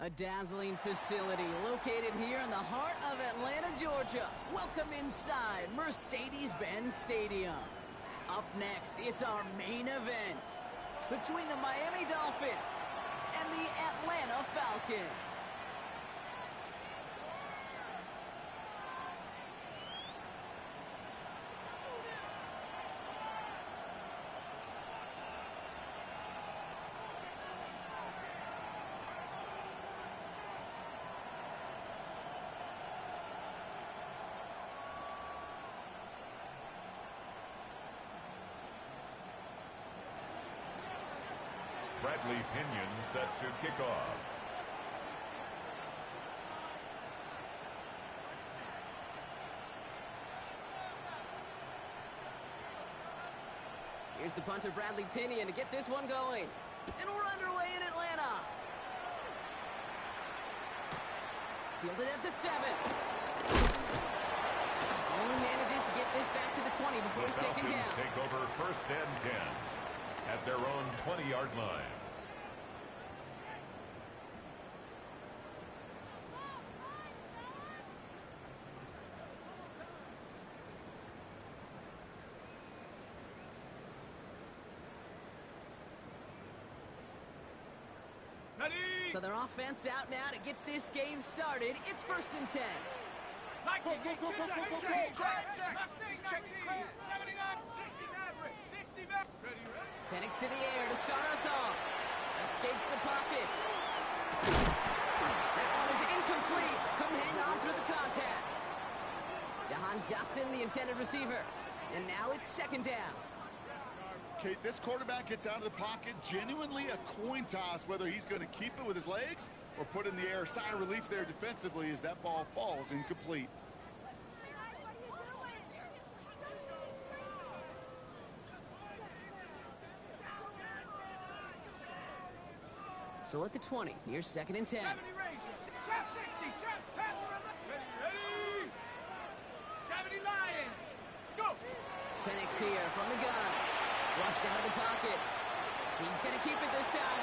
A dazzling facility located here in the heart of Atlanta, Georgia. Welcome inside Mercedes-Benz Stadium. Up next, it's our main event between the Miami Dolphins and the Atlanta Falcons. Bradley Pinion set to kick off. Here's the punter, Bradley Pinion, to get this one going. And we're underway in Atlanta. Fielded at the 7. Only manages to get this back to the 20 before he's taken down. The Falcons take over 1st and 10 at their own 20-yard line. So their offense out now to get this game started. It's 1st and 10. Penix to the air to start us off. Escapes the pocket. That one is incomplete. Couldn't hang on through the contact. Jahan Dotson, the intended receiver. And now it's 2nd down. Kate, this quarterback gets out of the pocket, genuinely a coin toss whether he's going to keep it with his legs or put in the air. Sigh of relief there defensively as that ball falls incomplete. So at the 20, here's 2nd and 10. Penix here from the gun. Flushed out of the pocket. He's going to keep it this time.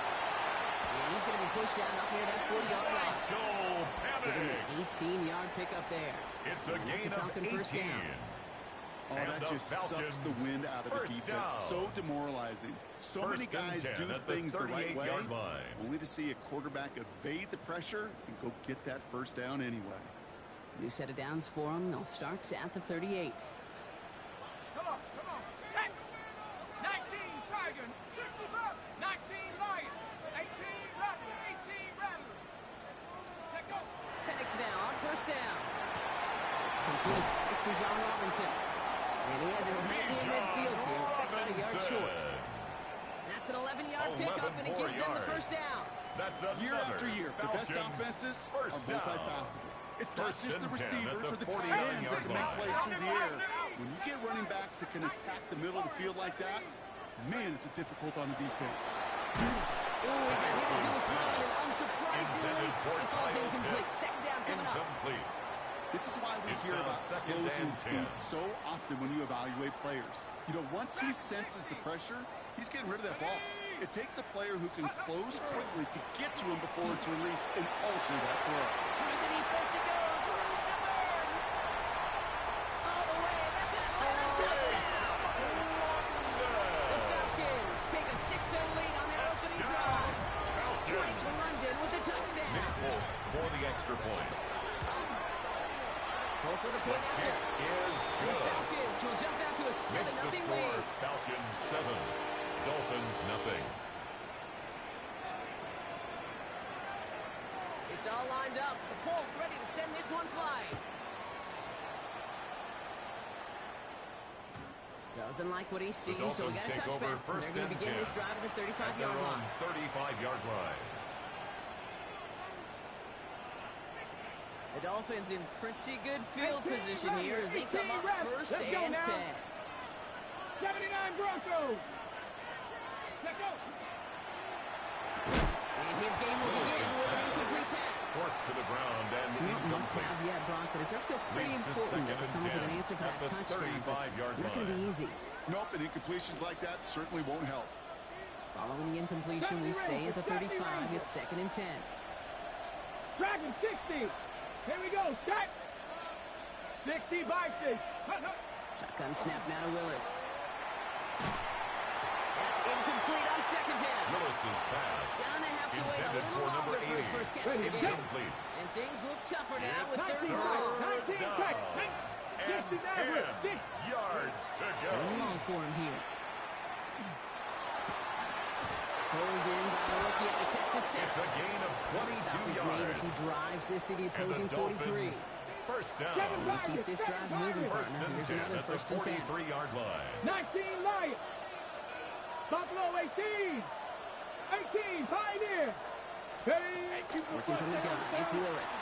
And he's going to be pushed down up near that 40-yard line. Give him an 18-yard pickup there. It's a gain of 18. First down. Oh, that just sucks the wind out of the defense. So demoralizing. So many guys do things the right way, only to see a quarterback evade the pressure and go get that 1st down anyway. New set of downs for them. They'll start at the 38. Come on. Set. 19 Tiger. 65. 19 Lion. 18 Rattler. 18 Rattler. Check go. Penix now on 1st down. Complete. It's Bijan Robinson. And he has it right in midfield here. It's about a yard short. That's an 11-yard pickup, and it gives them the 1st down. That's year after year, the best offenses are multifaceted. It's not just the receivers or the tight ends that can make plays through the air. When you get running backs that can attack the middle of the field like that, man, it's difficult on the defense. Ooh, he got hit as he was throwing, and unsurprisingly, it falls incomplete. 2nd down coming up. This is why we hear about closing speed so often when you evaluate players. You know, once he senses the pressure, he's getting rid of that ball. It takes a player who can close quickly to get to him before it's released and alter that throw. Through the defense it goes. Room to burn. All the way. That's an Atlanta touchdown. The Falcons take a 6-0 lead on their opening drive. Drake London with the touchdown. For the extra point. Go for the point after. And the Falcons will jump out to a 7-0 lead. Falcons 7, Dolphins nothing. It's all lined up. Folk ready to send this one flying. Doesn't like what he sees, so we got a touchback. They're going to begin this drive at the 35-yard line. 35-yard line. The Dolphins in pretty good field position here as they come up 1st and 10. 79 Broncos. Let's go. And his game will begin with an incomplete pass. Forced to the ground and must have yet, Brock, but it does feel pretty important that they come up with an answer for that touchdown. Not going to be easy. Nope, and incompletions like that certainly won't help. Following the incompletion, we stay at the 35. It's 2nd and 10. Dragon 60. Here we go. Set. 60 by 6. Shotgun snap now to Willis. That's incomplete on second down. Willis's pass. Gonna have to wait a Intended little for number longer for his 80. first catch of the game. Incomplete. And things look tougher now with third 19 and tight. long. 19 tight. 60 Maverick. 10 yards to go. Third and long for him here. Pulled in by the rookie out of Texas Tech. It's a gain of 22 Stop is yards. made as he drives this to the And opposing the 43. Dolphins, first down. They keep this drive moving, First partner. and Here's 10 another at the first and 10. 43-yard line. 19 Lions. Buffalo 18. 18 Pioneer. Working from the gun. It's Willis.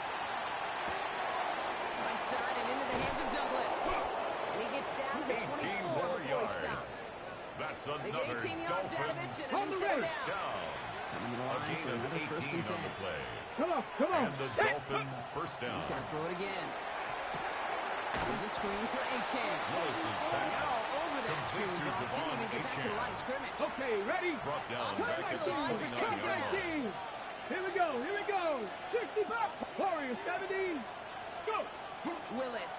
Right side and into the hands of Douglas. And he gets down to the 18 24 more before he yards. stops. That's They another get 18 yards out of it Dolphins and a new set of first downs. down. Coming to the A line gain for of another 18 first and 10. on the play. Come on, come on. And the Dolphin first down. He's going to throw it again. There's a screen for Achan. Willis's They're pass. all over that screen, Complete to Brock. Didn't Devon even get back to the Achane. line of scrimmage. Okay, ready? Brought down Offense back to at the the line for 49 second yard down. line. 19. Here we go, here we go. 65. Warriors 70. Go. Willis.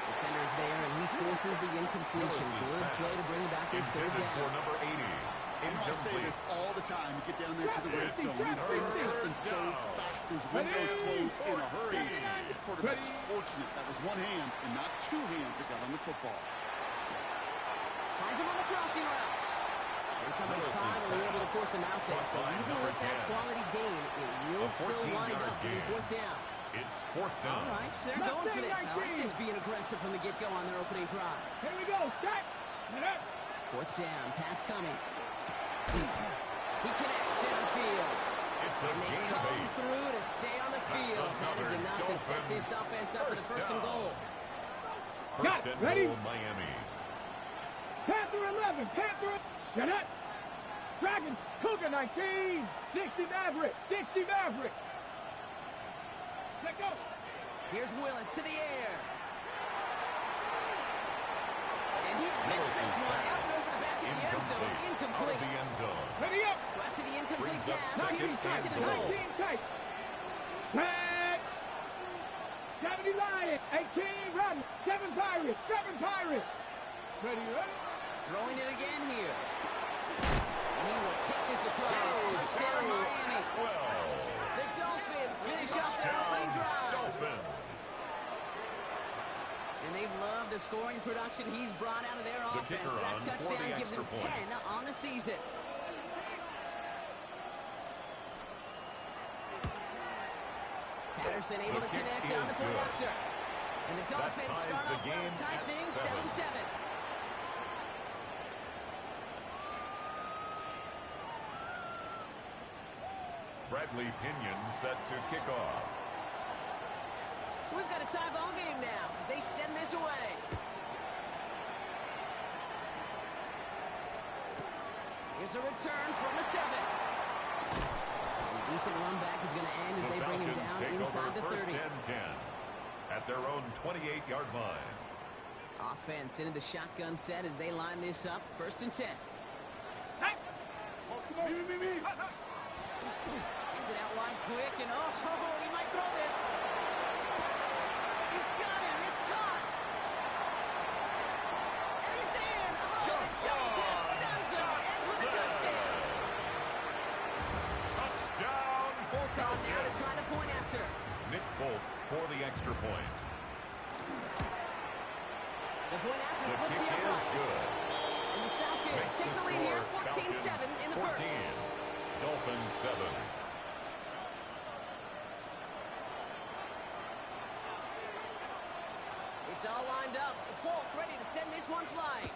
Defenders there, and he forces the incompletion. Willis's Good play to pass. bring back his third Intended for down. number 80. You know, I say Incomplete. this all the time. You get down there to the red It's zone. Things happen so down. fast. Those windows close in a hurry. Quarterback's fortunate. That was one hand and not two hands that got on the football. Finds him on the crossing route. And somebody Willis's finally able to pass. force him out there. So Caught by even number with that 10. quality gain, it will A still wind 14-yard up being gain. fourth down. It's fourth down. All right, so they're going for this. I like this being aggressive from the get-go on their opening drive. Here we go. Set. Get up. Fourth down, pass coming. He connects downfield. It's a And they gain of come 8. through to stay on the field. That is another enough to set this Dolphins offense up with a first and down. goal. First Got it. and Ready? goal, Miami. Panther 11. Panther. Get up. Dragons. Cougar 19. 60 Maverick. 60 Maverick. Let go. Here's Willis to the air. And he hits this one out and over the back of the end zone. Out of Incomplete. the end zone. Ready up. So after the incomplete Brings up pass, second here's second and and goal. 19 tight. Tag. 70 Lions. 18 Run. 7 Pirates. 7 Pirates. Ready, ready. Throwing it again here. And he will take this across. Touchdown, Miami. Well, The Dolphins finish off their opening drive. Dolphins. And they've loved the scoring production he's brought out of their The offense. kicker That on for touchdown the gives them extra 10 point. on the season. Patterson able The to kick connect is on the point good. after. And the Dolphins ties start the off well game to tie at things 7. 7-7. Bradley Pinion set to kick off. So we've got a tie ball game now as they send this away. Here's a return from the 7. A decent run back is going to end as The they bring him Falcons down take inside over the first 30. and 10 at their own 28-yard line. Offense into the shotgun set as they line this up. First and 10. Set. Me. Gets it out wide quick, and he might throw this. He's got him. It's caught. And he's in. The jump pass stuns him. Ends with a touchdown. Touchdown. Folk on now to try the point after. Nick Folk for the extra point. The point after The splits kick the is upright. good. And the Falcons Makes take the lead here, 14-7 in the 14, first. Dolphins 7. It's all lined up. Folk ready to send this one flying.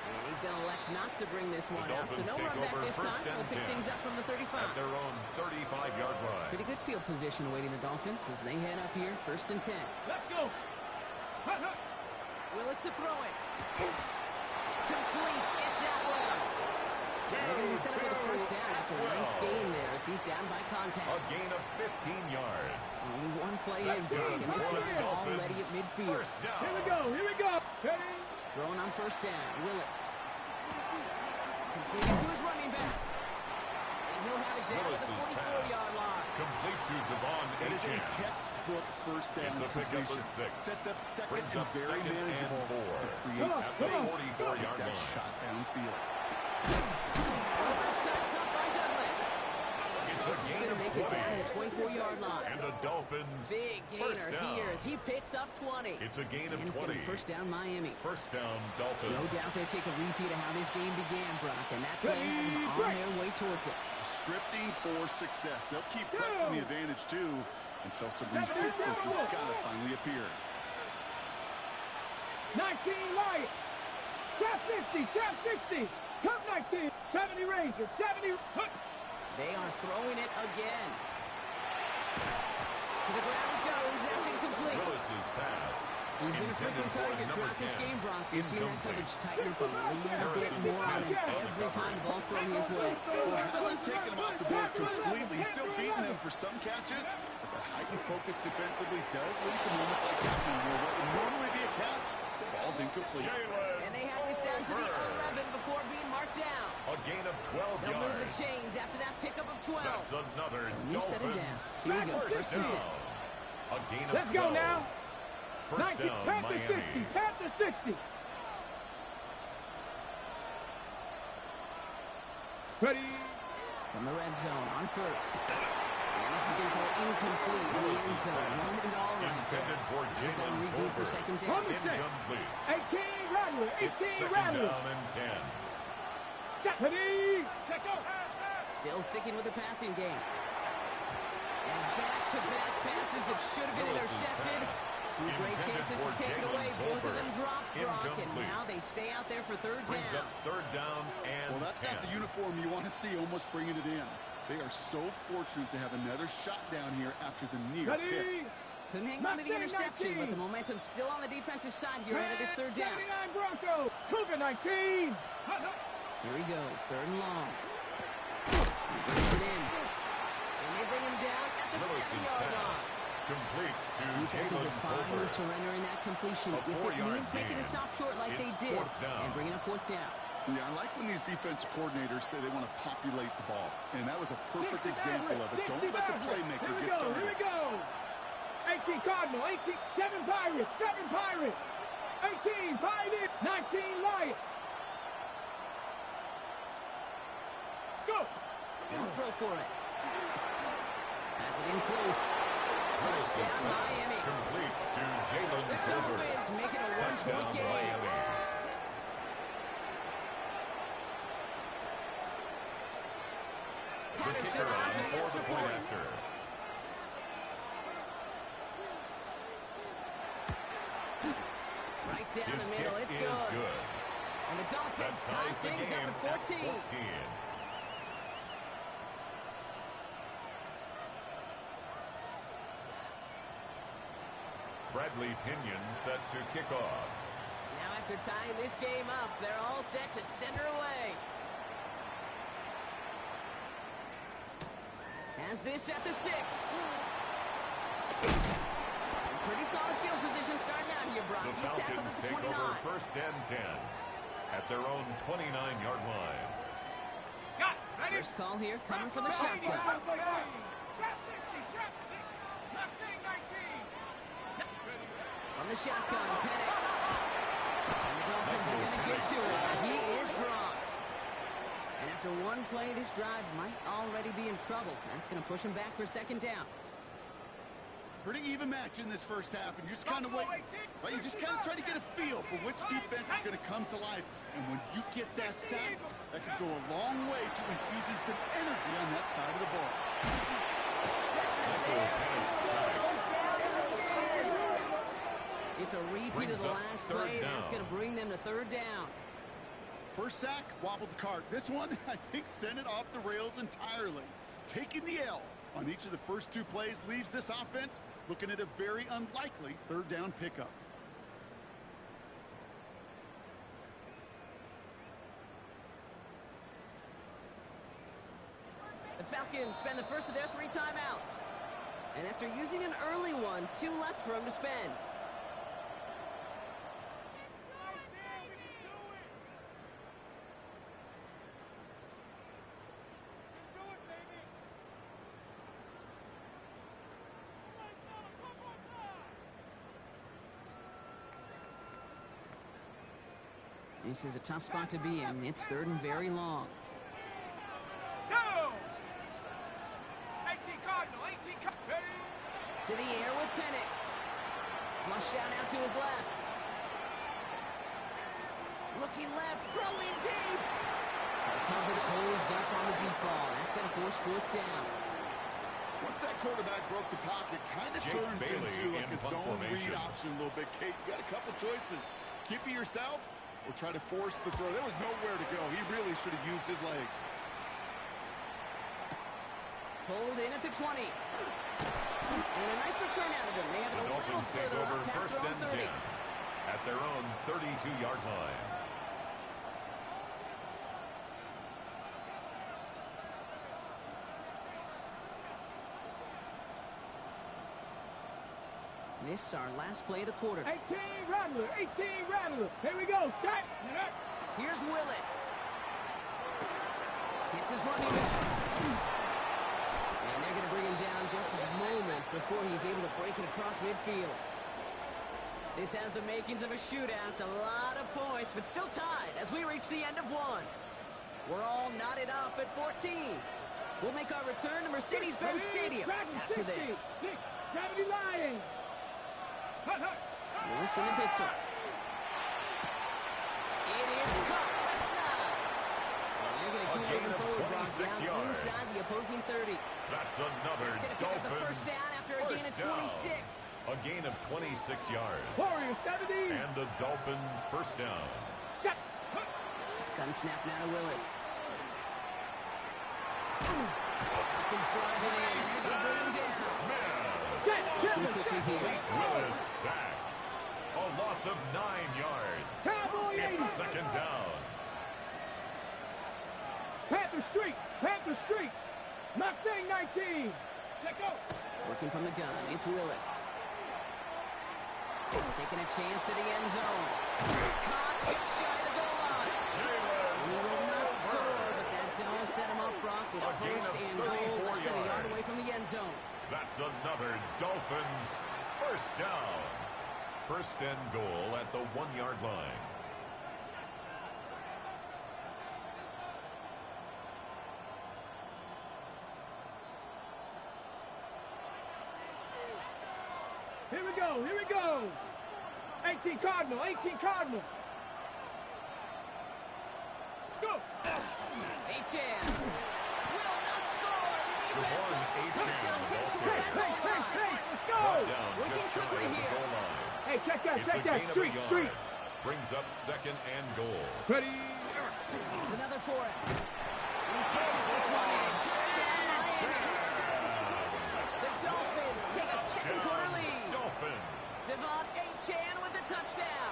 And he's going to elect not to bring this one out. So Dolphins no take run back over this first time. They'll and pick 10 things up from the 35. At their own 35-yard line. Pretty good field position awaiting the Dolphins as they head up here, first and 10. Let's go. Willis to throw it. Completes. It's Atwell. They're going to be set up with a first down after a nice gain there as he's down by contact. A gain of 15 yards. Only one play That's in, good and this for the drive Dolphins. already at midfield. First down. Here we go. Throwing on first down, Willis. Completed to his running he'll have it down at the 44-yard line. Complete to Devon That is a Achane. textbook first down It's a pickup completion. of 6. Sets up second Brings and up very second and manageable. 4. It creates At the space to 44-yard take that line. shot downfield. Left side cut by Douglas. It's This a is gain going to of make it 20. down to the 24-yard line. And the Dolphins Big first gainer down. here as he picks up 20. It's a gain of And it's going 20. to be first down Miami. First down Dolphins. No doubt they'll take a repeat of how this game began, Brock, and that play has them on their way towards it. Scripting for success. They'll keep pressing the advantage, too, until some resistance has got to finally appear. 19 Lions. Trap 50. Trap 60. Cup 19. 70 Rangers. 70. They are throwing it again. To the ground it goes. That's incomplete. Willis's pass. He's been a frequent target throughout this game, Brock. We've seen that coverage tighten up a little bit more on him every time the ball's thrown his way. Well, it hasn't taken him off the board completely. He's still beating them for some catches, but that heightened focus defensively does lead to moments like that one where what would normally be a catch falls incomplete. And they have this down to the 11 before being marked down. A gain of 12 They'll move the yards. chains after that pickup of 12. That's another So new set of downs. Here we go, First first and down. 10. A gain of Let's 12. go now. First 19. down, Panthers 60. Miami. Panthers 60. Ready. From the red zone on first. And this is going to go incomplete in the end zone. Running it all right there. Intended for They're going to Jalen regroup for Tolbert. second down. Incomplete. 18 Rattler. It's 18 second Rattler. down and 10. Ready. Check go. Still sticking with the passing game. And back-to-back passes that should have been Willis's intercepted. pass. Two great Intended chances for to take it Jalen away. Both of them Tolbert. dropped, Brock, and Incomplete. now they stay out there for third Brings down. up third down and Well, that's 10. not the uniform you want to see almost bringing it in. They are so fortunate to have another shot down here after the near pick. Ready. Couldn't hang on to the Mustang interception, 19. but the momentum's still on the defensive side here ahead of this third down. 79 Broncos. Cougar 19. Here he goes, third and long. He brings it in. And they bring him down at the Willis's 7-yard pass. line. Complete to Defenses Jalen are finally Tolbert. surrendering that completion. A If it 4-yard means making a gain. stop short like they It's did, fourth down. and bringing up fourth down. Yeah, I like when these defensive coordinators say they want to populate the ball. And that was a perfect example of it. Don't let the playmaker Here we get go. started. Here we go. 18 Cardinal. 18. 7 Pirates. 7 Pirates. 18 Pirates. 19 Lions. Let's go. They'll throw for it. Has it in close. Willis's Touchdown, pass. Miami. Complete to Jalen The Tolbert. Dolphins make it a Touchdown, one-point game. Miami. The Patterson kicker on on for the for the extra point point. after. Right down His the middle. kick It's is good. good. And the Dolphins That tie ties the things game up at 14. 14. Bradley Pinion set to kick off. Now after tying this game up, they're all set to send her away. Has this at the 6. Pretty solid field position starting out here, Brock. The He's tackled Falcons at the take 29. over first and 10 at their own 29-yard line. First call here coming from the shotgun. Trap 60. Trap 60. Mustang 19. From the shotgun, Penix. And the Dolphins are going to get to it. He is dropped. And after one play, this drive might already be in trouble. That's going to push him back for second down. Pretty even match in this first half, and you're just kind of waiting. Right? You just kind of try to get a feel for which defense is going to come to life. And when you get that sack, that could go a long way to infusing some energy on that side of the ball. Pressure's there. He goes down again. It's a repeat Brings of the up last third play. That's down. going to bring them to third down. First sack, wobbled the cart. This one, I think, sent it off the rails entirely. Taking the L on each of the first two plays leaves this offense looking at a very unlikely third down pickup. The Falcons spend the first of their 3 timeouts. And after using an early one, 2 left for them to spend. This is a tough spot to be in. It's third and very long. Go! 18 Cardinal, 18 Cardinal. To the air with Penix. Flushed out to his left. Looking left, throwing deep. The coverage holds up on the deep ball. That's going to force fourth down. Once that quarterback broke the pocket, kind of turns into like a zone read option a little bit. Kate, you got a couple choices. Keep it yourself or try to force the throw. There was nowhere to go. He really should have used his legs. Pulled in at the 20. And a nice return out of him. They have it a little further up past first their own 30. 10 at their own 32-yard line. This our last play of the quarter. 18 Rattler, 18 Rattler. Here we go, start. Here's Willis. Hits his running back. And they're going to bring him down just a moment before he's able to break it across midfield. This has the makings of a shootout. A lot of points, but still tied as we reach the end of one. We're all knotted up at 14. We'll make our return to Mercedes-Benz Stadium after this. Gravity Lion. Lewis in the pistol. It is caught left side. And they're going to keep moving forward, brought down inside the opposing 30. That's another That's going to pick up the first down after a gain of 26. A gain of 26 yards. Warrior 70. And the Dolphin first down. Gun snap now to Willis. Hopkins driving in. They're going to bring him down. Quickly here. Willis sacked. A loss of 9 yards. It's second down. Panther Street. Panther Street. Mustang 19. Let go. Working from the gun. It's Willis. Taking a chance to the end zone. Caught just shy of the goal line. He will not score, but that does set him up, Brock, with a first and goal less than a yard away from the end zone. That's another Dolphins first down. First and goal at the 1-yard line. Here we go. Here we go. 18 Cardinal. 18 Cardinal. Let's go. H.N. will not score. The one Touchdown catch from that goal line. Let's go. Working quickly here. Hey, check that. It's Check a that. gain of a Street. yard. Street. Brings up second and goal. Ready. Here's another for him. And he catches this one in. Touchdown, Miami. The Dolphins take a second quarter lead. Dolphins. Devon Achane with the touchdown.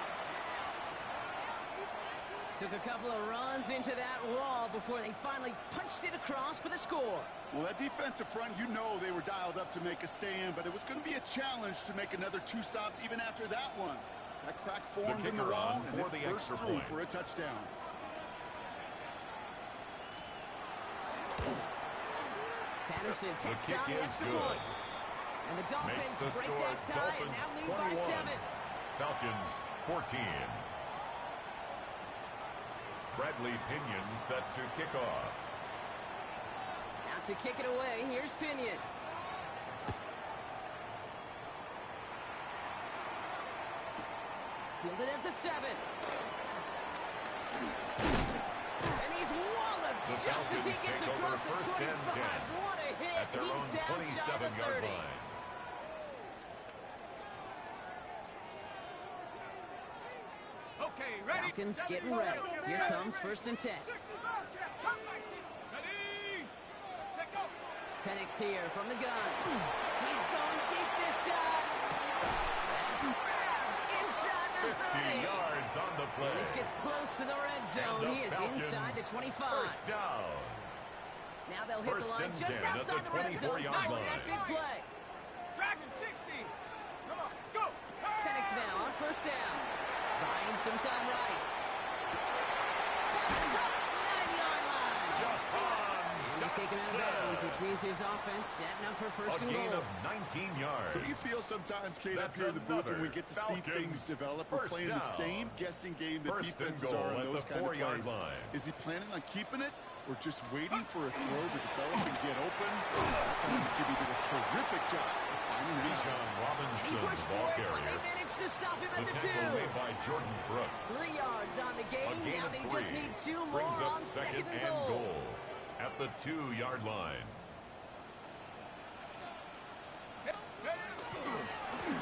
Took a couple of runs into that wall before they finally punched it across for the score. Well, that defensive front, you know they were dialed up to make a stand, but it was going to be a challenge to make another 2 stops even after that one. That crack formed in the wall, and it burst through for a touchdown. Patterson takes out the extra point. And the Dolphins break that tie and now lead by 7. Falcons 14. Bradley Pinion set to kick off. Out to kick it away, here's Pinion. Fielded at the 7. And he's walloped just as he gets across the 25. What a hit. He's down shy of the 30. Okay, ready. Falcons getting ready. Here comes first and 10. Penix here from the gun. He's going deep this time. That's grabbed inside the 30. 50 yards on the play. This gets close to the red zone. He is inside the 25. First down. Now they'll hit the line just outside the red zone following that big play. Dragon 60. Come on, go. Penix now on first down. Buying some time right. Pass and cut, 9-yard line. Jahan And take him out of bounds, which means his offense setting up for first and goal. A gain of 19 yards. What do you feel sometimes, Kate, up here in the booth when we get to see things develop? We're playing the same guessing game that defenses are on those kind of plays. Is he planning on keeping it or just waiting for a throw to develop and get open? That's how he did a terrific job of finding it. Bijan Robinson, ball carrier. They managed to stop him at the 2. Made by Jordan Brooks. 3 yards on the game. Now they just need 2 more Brings up on second and goal. At the 2-yard line.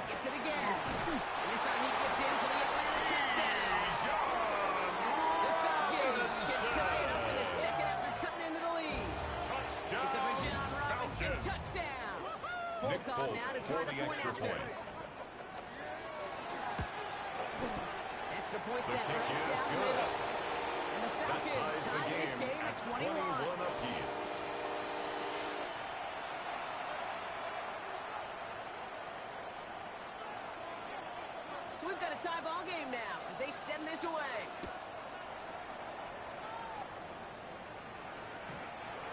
Gets it again. And this time he gets in for the Atlanta touchdown. The Falcons can tie it up in a second after cutting into the lead. Touchdown. It's a Bijan Robinson touchdown. Full call now to try the point after. Extra point set right down the middle. And the Falcons tie this game at 21 apiece. So we've got a tie ball game now as they send this away.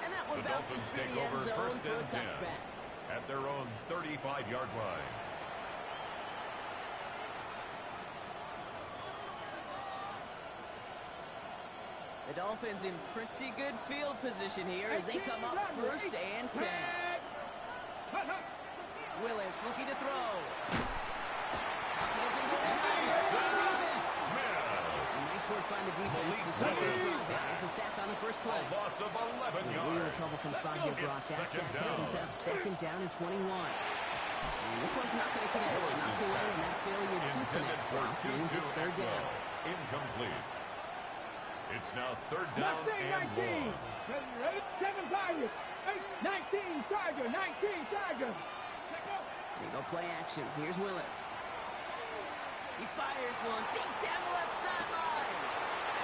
And that one bounces through the end zone for a touchback. At their own 35-yard line. The Dolphins in pretty good field position here as they come up first and 10. Willis looking to throw. Nice work by the defense to start this drive out. It's a sack on the first play. A loss of 11 yards. Real troublesome spot here, Brock. That sack has himself second down and 21. And this one's not going to connect. Knocked away, and that failure to connect, Brock, means it's third down. Incomplete. It's now third down and 1. Ready? 7 Pirates. 19 Tiger. 19 Tiger. There you go, play action. Here's Willis. He fires one deep down the left sideline.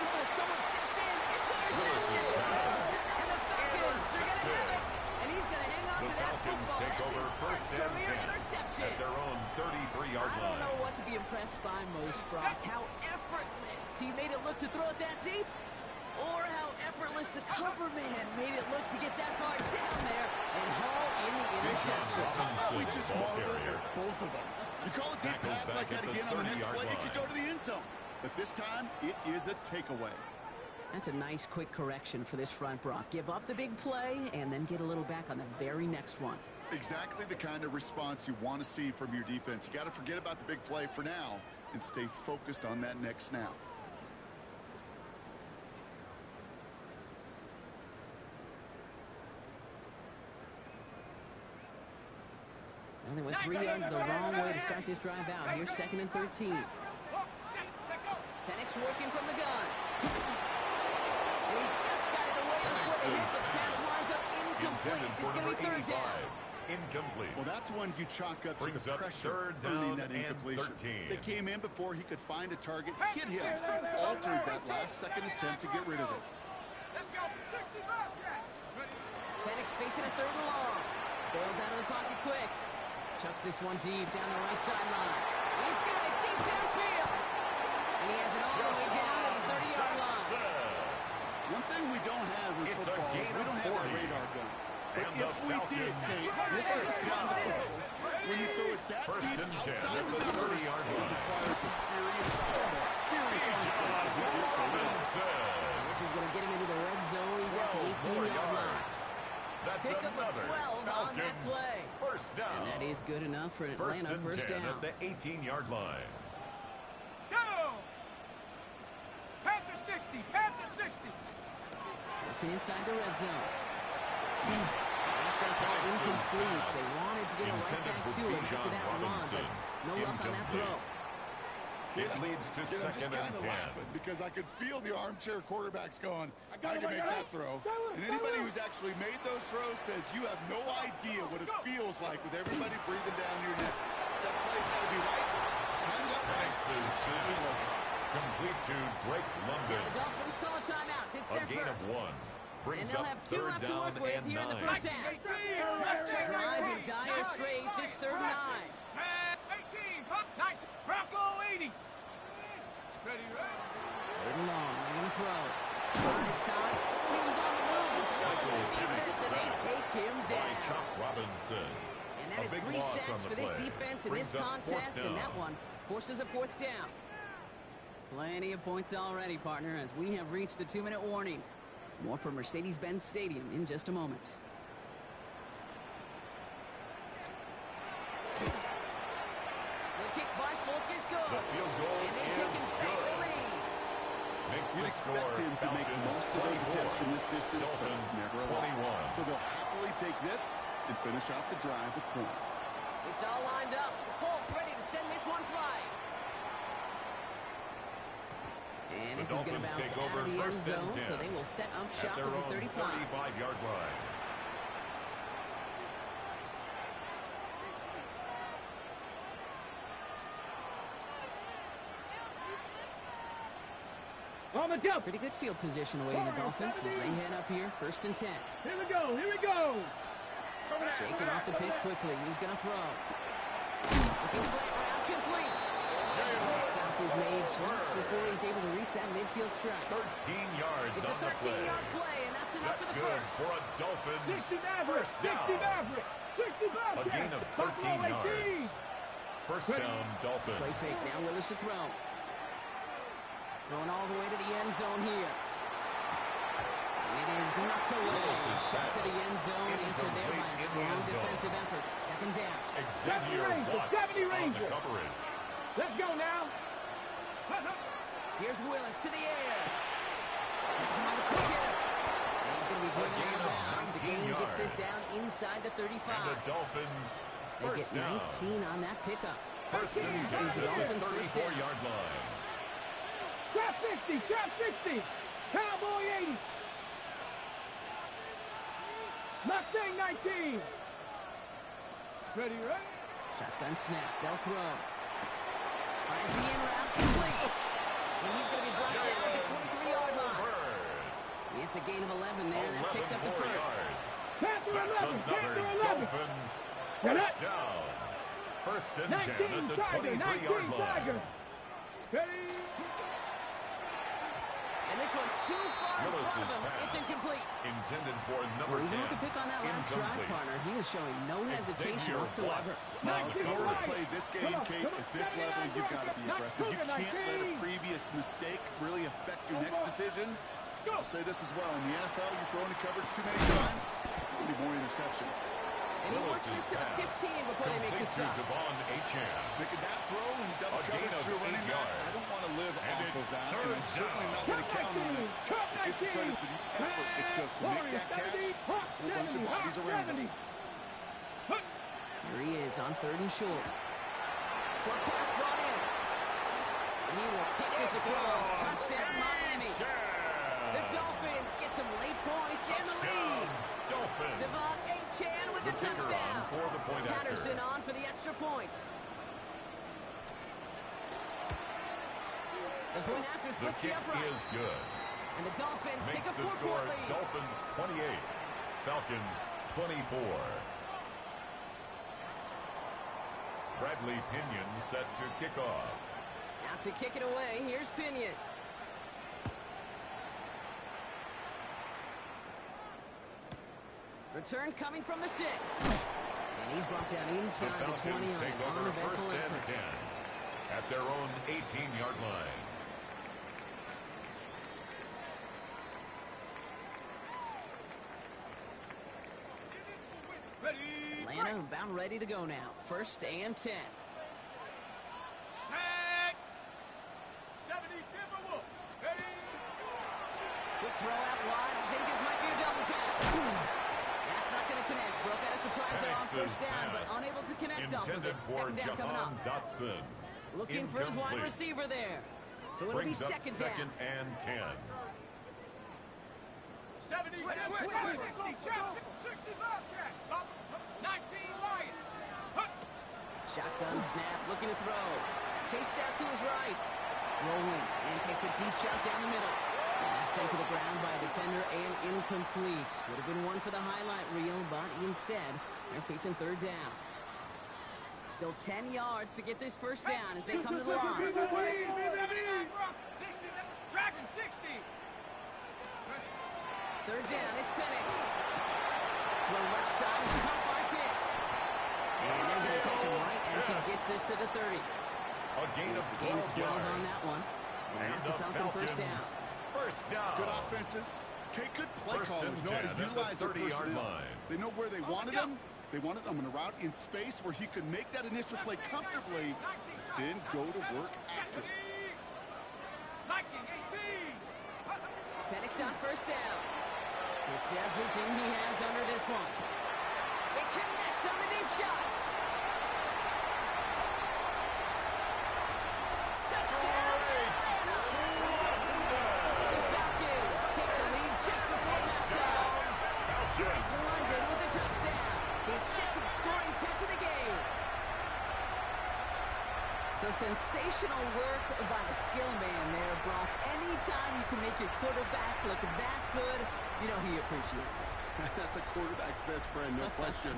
And someone stepped in. It's intercepted. And the Falcons are going to have it. And he's going to hang on to that football. Take over first and 10 interception. At their own 33-yard line. I don't know what to be impressed by most, Brock. How effortless he made it look to throw it that deep, or how effortless the cover man made it look to get that far down there and haul in the interception. We just marveled at both of them. You call a deep pass like that again on the next play, it could go to the end zone. But this time, it is a takeaway. That's a nice, quick correction for this front, Brock. Give up the big play and then get a little back on the very next one. Exactly the kind of response you want to see from your defense. You got to forget about the big play for now and stay focused on that next snap. And they went 3 yards the wrong way to start this drive out. Here's second and 13. Penix working from the gun. He just got it away before they hit, but the pass winds up incomplete. It's going to be third down. Incomplete. Well, that's one you chalk up to Brings the up pressure third down earning that incompletion. They came in before he could find a target, hit him, altered that last-second attempt to get rid of it. Let's go. 65 cats. Penix facing a third and long. Bails out of the pocket quick. Chucks this one deep down the right sideline. He's got it deep downfield. And he has it all the way down to the 30-yard line. One thing we don't have with football is we don't have that radar gun. But if we did, Kate, this is the kind of throw. When you throw it that deep outside the numbers, it requires a serious fastball. Serious instinct. He just showed us. And this is going to get him into the red zone. He's at the 18-yard line. That's Pick up a 12 on that play. First down. And that is good enough for Atlanta. First down. At the 18-yard line. Go! Panther 60. Panther 60. Working inside the red zone. That's going to fall incomplete. They wanted to get it right back to him after that run, but no luck on that throw. It leads to second and 10. Because I could feel the armchair quarterbacks going, I can make that throw. And anybody who's actually made those throws says you have no idea what it feels like with everybody breathing down your neck. That play's got to be right. Timed up right. Complete to Drake London. Yeah, the Dolphins call a timeout. It's their gain first. Of 1. And they'll have 2 left to work with here in the first half. Drive in dire straits. It's third and 9. 18, 19, Bronco 80. Ready, right? Third and long. They're going to throw. This time, he was on the move. The shows the defense, and they take him down. Chuck Robinson. And that is 3 sacks for this defense in this contest, and that one forces a 4th down. Plenty of points already, partner, as we have reached the 2-minute warning. More from Mercedes-Benz Stadium in just a moment. The kick by Folk is good. The field goal and they've is taken back the lead. You'd expect him to make most of those attempts from this distance, but it's never a lot. So they'll happily take this and finish off the drive with points. It's all lined up. Folk ready to send this one flying. And this is going to bounce out of the end zone, so they will set up shop at the 35-yard line. On the jump. Pretty good field position awaiting the Dolphins as they head up here, 1st and 10. Here we go. Here we go. Shaking off the pick quickly. He's going to throw. Looking slant route, complete. The stop is made just before he's able to reach that midfield strike. 13 yards It's a 13-yard play, and that's enough for the good first. for a Dolphins 60 average. 60 average. A gain of 13 yards. First down, Dolphins. Play fake now. Willis to throw. Going all the way to the end zone here. It is knocked away. Shot to the end zone. Answered there by a strong defensive effort. 2nd down. Xavier Watts on the coverage. Let's go now. Here's Willis to the air. That's another quick hitter. And he's going to be driven out of bounds. The game gets this down inside the 35. And the Dolphins they get 19 on that pickup. First and 10 the Dolphins' at the first down. 34-yard line. Trap 60. Trap 60. Cowboy 80. Mustang 19. Ready, right? Shotgun snap. They'll throw. Finds the in route, complete. And he's going to be brought down at the 23-yard line. It's a gain of 11 there. That picks up the first. That's another Dolphins first down. First and 10 at the 23-yard line. Ready? And this one too far in front of him. It's incomplete. Intended for number 10. Even with the pick on that last drive, partner, he was showing no hesitation whatsoever. In order to play this game, Kate, at this level, you've got to be aggressive. You can't let a previous mistake really affect your next decision. I'll say this as well. In the NFL, you throw into coverage too many times, there'll be more interceptions. And he works this to the 15 before they make the stop. Making that throw and double coverage to a running back, I don't want to live off of that, and I'm certainly not going to count on it. Give some credit to the effort it took to make that catch. A whole bunch of bodies around him. Here he is on 3rd and short. Short pass brought in. And he will take this across. Touchdown, Miami. The Dolphins get some late points and the lead. Devon Achane with the touchdown. Patterson on for the extra point. The point after splits the upright. Is good. And the Dolphins take a 4-point lead. Dolphins 28, Falcons 24. Bradley Pinion set to kick off. Out to kick it away. Here's Pinion. Return coming from the 6. And he's brought down inside the 20 on an uneventful effort. At their own 18-yard line. Atlanta about ready to go now. 1st and 10. Sack. 70 Timberwolves. Ready? Quick throw out wide. I think this might be a double pass. That's not going to connect. Broke out a surprise there on 1st down, but unable to connect off of it. 2nd down coming up. Dotson. Looking for his wide receiver there. So it'll be 2nd down. 2nd and 10. 70 Timberwolves. 60 Bobcat. 19 Lions. Shotgun snap, looking to throw. Chased out to his right. Rolling, and takes a deep shot down the middle. And that's sent to the ground by a defender and incomplete. Would have been one for the highlight reel, but instead, they're facing 3rd down. Still 10 yards to get this 1st down as they come to the line. Dragon 60. Third down, it's Penix. The left side is caught by Pitts. And they're going to catch him right as he gets this to the 30. A gain of 12 yards. On that one. And that's a Falcon first down. First down. Good offenses. Okay, good play First callers. and Know how to 10 utilize their 30-yard personnel. line. They know where they wanted him. They wanted him in a route in space where he could make that initial play comfortably, then go to work after. Penix on first down. It's everything he has under this one. They connect on the deep shot. Touchdown, Atlanta! The Falcons take the lead just before halftime. Drake London with the touchdown. His second scoring catch of the game. So sensational work by the skill man there, Brock. Anytime you can make your quarterback look that good, you know he appreciates it. That's a quarterback's best friend, no question.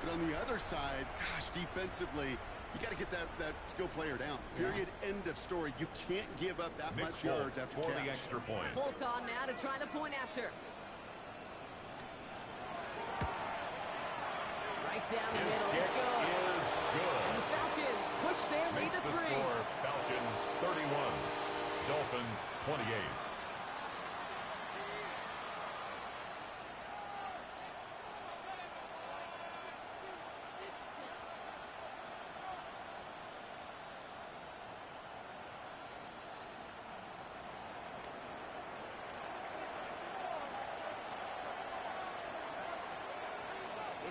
But on the other side, gosh, defensively, you got to get that skill player down. Period. End of story. You can't give up that much yards after for catch. the extra point. Folk on now to try the point after. Right down the middle. Let's go. And the Falcons push their lead to 3. Score, Falcons 31, Dolphins 28.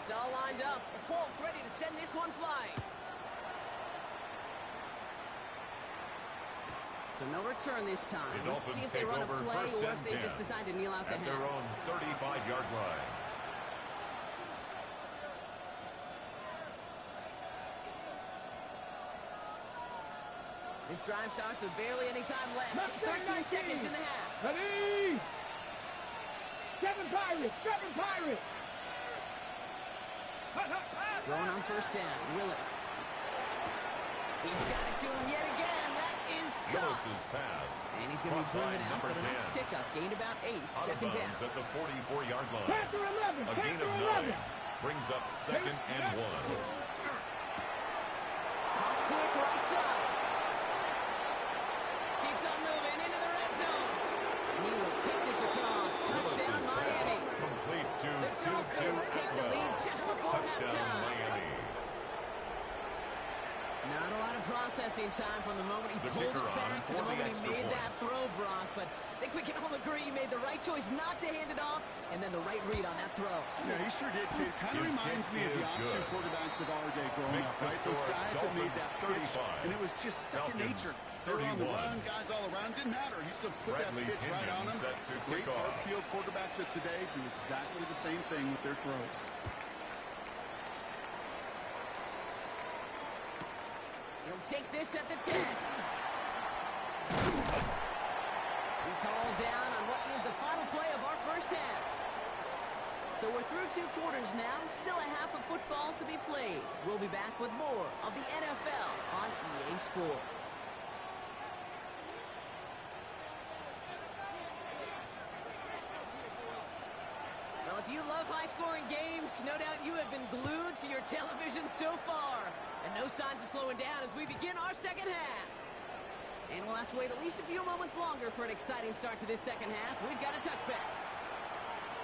It's all lined up. Folk ready to send this one flying. So no return this time. The Let's see Dolphins if they take run a over play first or and if they 10 just decide to kneel out the at their half. own 35-yard line. This drive starts with barely any time left. 13 seconds in the half. Ready? 7 Pirates! 7 Pirates! Throwing on first down. Willis. He's got it to him yet again. That is caught. Willis's pass. And he's going to be driven out number for a nice 10. pickup. Gained about 8. Out Second of down. bounds at the 44-yard line. Panther 11! A gain of 9 brings up second and 1. Hot quick right side. Keeps on moving into the red zone. He will take this across. Touchdown, Willis's Miami. pass complete to The Dolphins take the lead just before Touchdown, halftime. Miami. Not a lot of processing time from the moment he The pulled kicker it on back to for the the moment he extra made point. that throw, Brock. But I think we can all agree he made the right choice not to hand it off, and then the right read on that throw. Yeah, he sure did, kid. Kind of His reminds kick me of the is option good. quarterbacks of our day growing Makes up, the right? Those score guys that made that pitch, 35. and it was just second Falcons nature. They were on the 31. run, guys all around. Didn't matter. He's going to put Bradley that pitch right on Pinion him. set to Great kick off. RPO quarterbacks of today do exactly the same thing with their throws. He'll take this at the 10. He's hauled down on what is the final play of our first half. So we're through 2 quarters now. Still a half of football to be played. We'll be back with more of the NFL on EA Sports. Well, if you love high-scoring games, no doubt you have been glued to your television so far. And no signs of slowing down as we begin our second half. And we'll have to wait at least a few moments longer for an exciting start to this second half. We've got a touchback.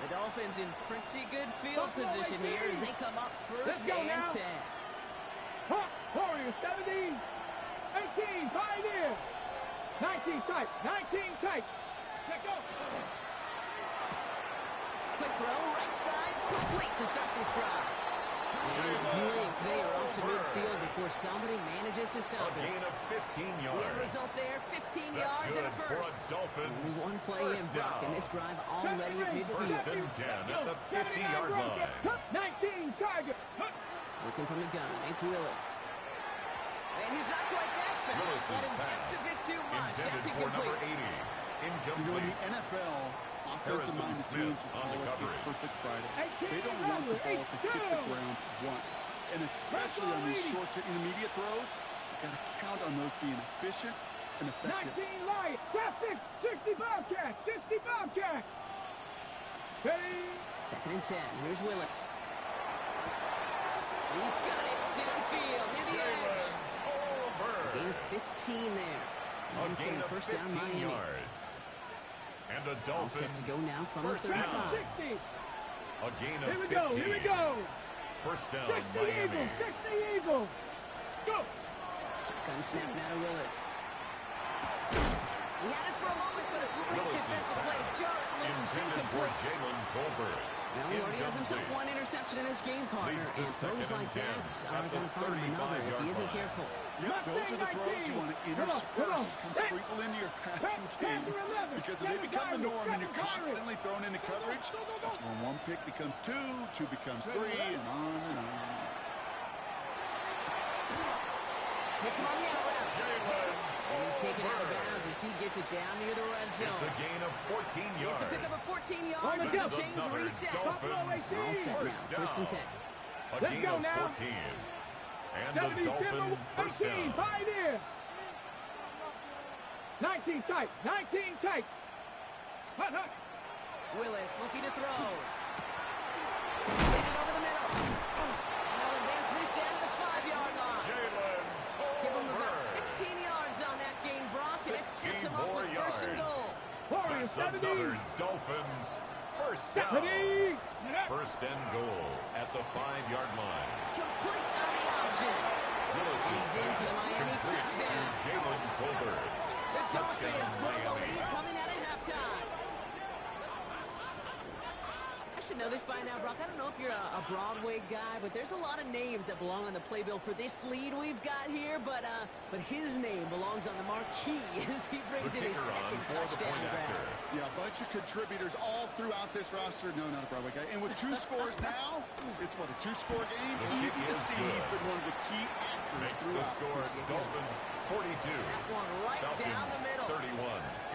The Dolphins in pretty good field position here as they come up first and 10. Hawk Warriors 17, 18 Pioneer, 19 tight, 19 tight. Let go. Quick throw, right side, complete to start this drive. Blink, they are up to midfield before somebody manages to A stop it. gain of 15 The yards. end result there, 15 That's yards good and a for first. a Dolphins. Only one play in, First Brock, down. and this drive already at First midfield. and 10 at the 50-yard line. 19 target. Looking from the gun, it's Willis. And he's not quite that fast. Willis's Let him pass just a bit too much. intended That's for number incomplete. 80. You know, in Incomplete. the NFL, offensive-minded Harrison teams Smith will on the call it a coverage. perfect Friday. They don't want the ball to hit the ground once. And especially on these short to intermediate throws, you've got to count on those being efficient and effective. 19 Lions, traffic, 60 Bobcat, 60 Bobcat. Second and 10. Here's Willis. He's got it downfield near the edge. Gain of 15 there. And it's getting first down Miami. Yards. And the All Dolphins set to go now from the 35. a gain of 15. Here we go. First down, 60 Miami. Eagles, 60 Eagles. Go. Gun snap now to Willis. He had it for a moment, but a great defensive play to jar it loose, incomplete. Jalen Tolbert. Well, he already has himself one interception in this game, partner, and throws like that are going to find him another if he isn't careful. Yeah, those are the throws you want to intersperse and sprinkle into your passing game. Because if they become the norm and you're constantly thrown into coverage, that's when one pick becomes two becomes three, and on and on. Hits him on the out route. And he's taken out of bounds as he gets it down near the red zone. It's a gain of 14 yards. It's a pick up of 14 yards. And the chains reset. All set now. First and 10. A gain of 14. And the Dolphins first down. Pioneer. 19 tight. 19 tight. Willis looking to throw. Hit it over the middle. And they'll advance this down to the 5-yard line. Jalen Tolbert. Give him about 16 yards on that gain, Brock, and it sets him up with first and goal. That's another Dolphins first down. First and goal at the 5-yard line. Complete on the option. Willis He's in for the Miami touchdown. Jalen Tolbert. The Dolphins Touchdown, grow the Miami. lead coming out at halftime. I should know this by now, Brock. I don't know if you're a Broadway guy, but there's a lot of names that belong on the playbill for this lead we've got here. But his name belongs on the marquee as he brings in his second touchdown grab. Yeah, a bunch of contributors all throughout this roster. No, not a Broadway guy. And with 2 scores now, it's what, a 2-score game? The Easy to kick is see. good. He's been one of the key actors Makes the throughout. score Dolphins 42. That one right Falcons down the middle. 31.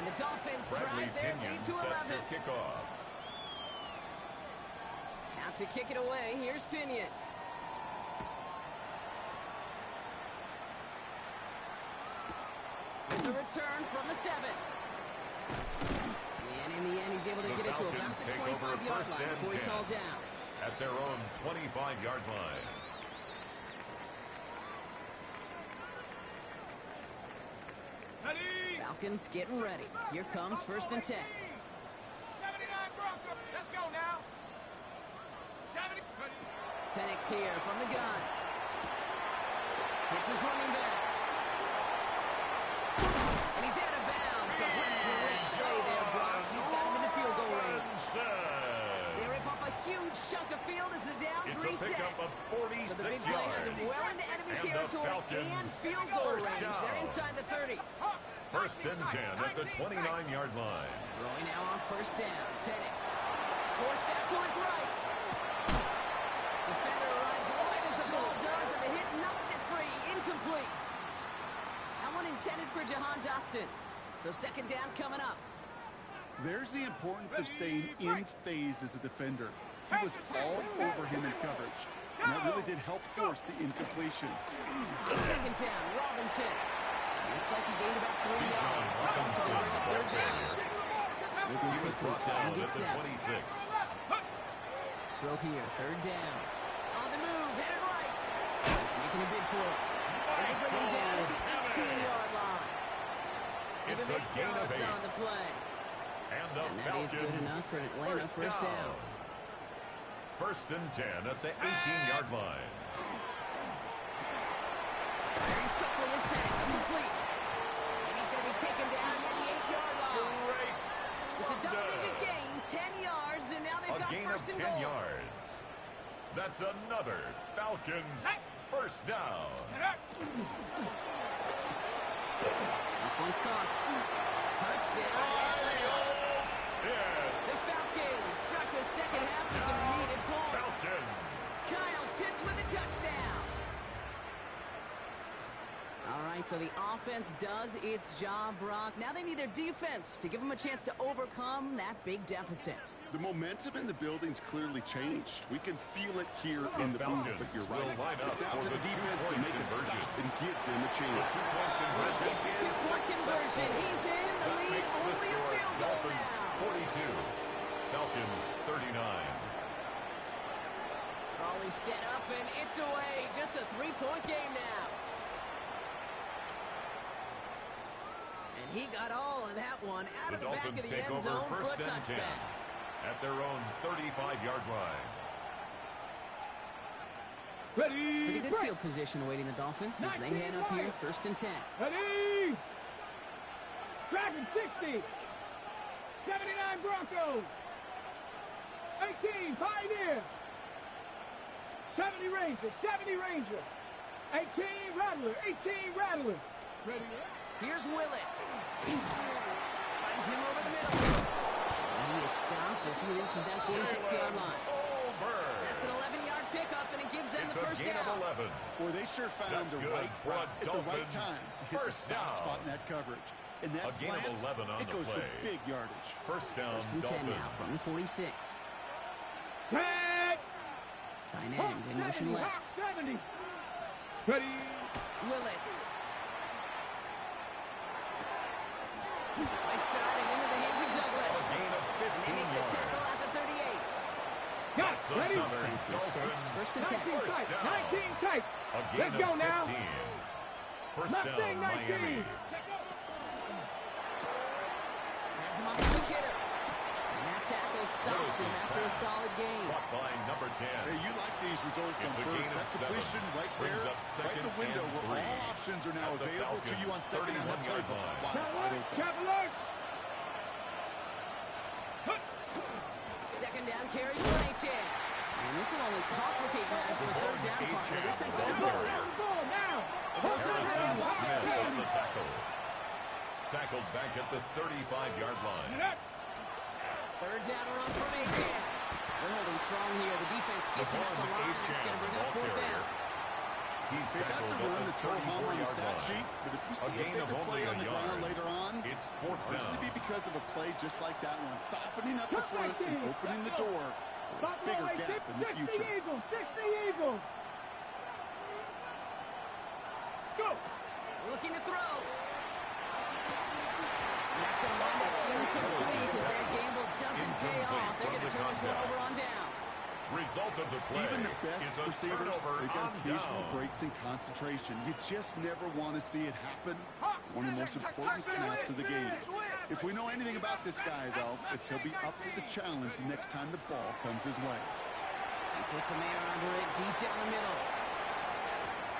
And the Dolphins Bradley drive their Pinion lead to set 11. to kick off. Out to kick it away. Here's Pinion. It's a return from the 7. And in the end, he's able to get it to about the 25-yard line before he's hauled down. At their own 25-yard line. Falcons getting ready. Here comes first and 10. 79 Bronco. Let's go now. 70. Penix here from the gun. Hits his running back. And he's out of bounds. But what a great play there, Brock. He's got him in the field goal range. They rip off a huge chunk of field as the downs It's reset. a pickup of 46 So the big play has him well into enemy territory and field goal range. They're inside the 30. First and 10 at the 29-yard line. Throwing now on first down. Penix. Forced out to his right. Defender arrives right as the ball does, and the hit knocks it free. Incomplete. That one intended for Jahan Dotson. So second down coming up. There's the importance of staying in phase as a defender. He was all over him in coverage. And that really did help force the incompletion. Second down, Robinson. Looks like he gained about 3 yards. It's also going to bring up third down. He was brought down at the 26. Throw here, third down. On the move, headed right. He's making a big for it. And they bring him down at the 18-yard line. It's a 8 gain of yards 8. on the play. And the And that is good Falcons enough for an Atlanta first down. First and 10 at the 18-yard line. Very quickly is Penix complete. And he's going to be taken down at the 8-yard line. Great. It's a double-digit gain, 10 yards, and now they've A got gain of first and 10 goal. yards. That's another Falcons first down. This one's caught. Touchdown, Atlanta. The Falcons start the second half with some needed points. Falcons. Kyle Pitts with a touchdown. All right, so the offense does its job, Brock. Now they need their defense to give them a chance to overcome that big deficit. The momentum in the building's clearly changed. We can feel it here in the booth, but you're right. It's now to the defense to make a stop and give them a chance. Get the two-point conversion. He's in the lead, only a field goal now. 42. Falcons 30. 39. Raleigh set up, and it's away. Just a three-point game now. And he got all of that one out of the back of the end zone for a touchback. At their own 35-yard line. Pretty good field position awaiting the Dolphins as they head up here, 1st and 10. Ready? Dragon 60. 79 Broncos. 18 Pioneer. 70 Ranger. 70 Ranger. 18 Rattler. 18 Rattler. Ready? Here's Willis. Finds him over the middle. And he is stopped as he reaches that 46-yard line. That's an 11-yard pickup, and it gives them the first down. Boy, they sure found the right route at the right time to hit the soft spot in that coverage. And that slant, it goes for big yardage. First down, 1st and 10 now from the 46. Tag. Tight end in motion left. 70. Ready? Willis. Right side and into the hands of Douglas. And they make the tackle at the 38. Got it. Ready? Defensive sets. 1st and 10. 19 tight. 19 tight. Let's go now. First down, Miami. Has him on the quick hitter. And that tackle stops him after a solid gain. Caught by number 10. Hey, you like these results on first. That completion right there, right in the window where all options are now available to you on second and that playbook. Traveler. Second down carry for A-10. And this will only complicate matters with third down partner. They're sent by the post. Tackled back at the 35-yard line. Third down run from A-10. They're holding strong here. The defense gets him at the line. It's going to bring up 4th down. Hey, that's a run that's home on the stat sheet, but if you see a bigger play on the ground later on, it's 4th down. It's be because of a play just like that one, softening up the front and opening the door for a bigger gap in the future. 60 Eagles. Let's go. Looking to throw. And that's going to wind up incomplete as that gamble doesn't pay off. They're going to turn this one over on downs. Result of the play. Even the best receivers, they've got occasional breaks in concentration. You just never want to see it happen. One of the most important snaps of the game. If we know anything about this guy, though, it's he'll be up for the challenge the next time the ball comes his way. He puts a man under it deep down the middle.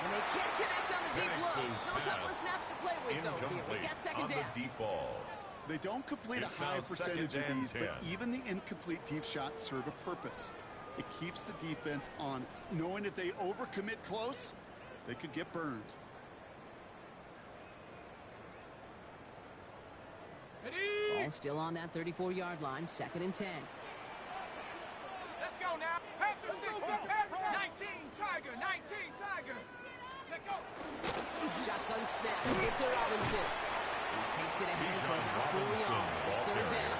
And they can't connect on the deep look. Still a couple of snaps to play with, though. Here, we got second down. Deep ball. They don't complete a high percentage of these, but even the incomplete deep shots serve a purpose. It keeps the defense honest, knowing if they overcommit close, they could get burned. Ball still on that 34-yard line, 2nd and 10. Let's go now. Panther 60, 19 Tiger, 19 Tiger. Let's go. Shotgun snap, give to Robinson. He takes it ahead for about 4 yards. It's 3rd down.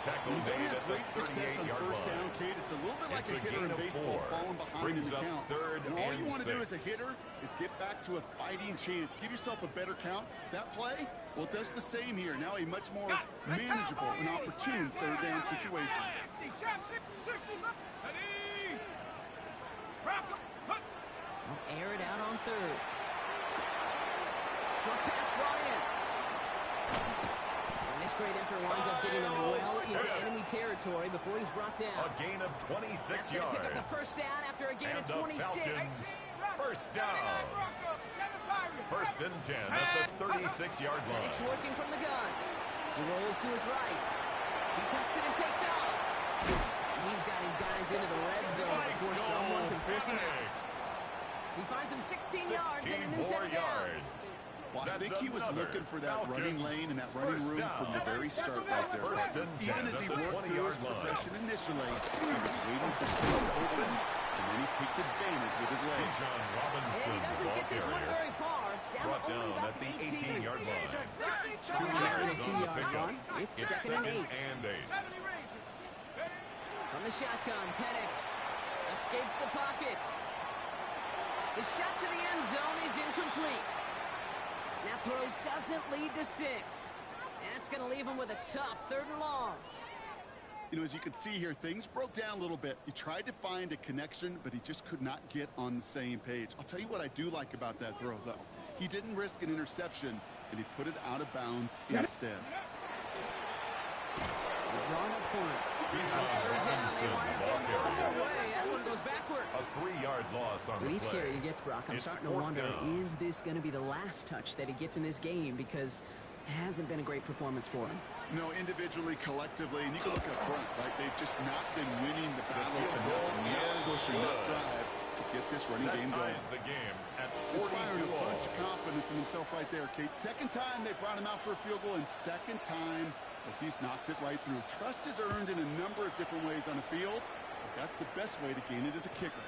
When you don't have great success on first down, Kate, it's a little bit like a hitter in baseball falling behind in the count. And all you want to do as a hitter is get back to a fighting chance. Give yourself a better count. That play, well, it does the same here. Now a much more manageable and opportune third down situation. They'll air it out on 3rd. Short pass brought in. And this great effort winds up getting him well into enemy territory before he's brought down. A gain of 26 That's yards. That's going to pick up the first down after a gain of 26. First down. 1st and 10 at the 36-yard line. Penix working from the gun. He rolls to his right. He tucks it and takes off. He's got his guys into the red zone before someone can force him out. He finds him 16 yards and a new set of downs. Well, I think he was looking for that running lane and that running room from the very start right there. Even as he worked through his progression initially, he was waiting for space to open, and then he takes advantage with his legs. And he doesn't get this one very far, down to only about the 18-yard line. 2-yard line. It's 2nd and 8. From the shotgun, Penix escapes the pocket. The shot to the end zone is incomplete. That throw doesn't lead to 6. That's going to leave him with a tough 3rd and long. You know, as you can see here, things broke down a little bit. He tried to find a connection, but he just could not get on the same page. I'll tell you what I do like about that throw, though. He didn't risk an interception, and he put it out of bounds instead. Drawn up for it. That one goes backwards. A 3-yard loss on the play. Each carry he gets, Brock, I'm starting to wonder, is this going to be the last touch that he gets in this game? Because it hasn't been a great performance for him. No, individually, collectively, and you can look up front, right? They've just not been winning the battle enough push, enough drive to get this running game going. The game at inspiring a bunch of confidence in himself right there, Kate. Second time they brought him out for a field goal, and second time that he's knocked it right through. Trust is earned in a number of different ways on the field. But that's the best way to gain it as a kicker.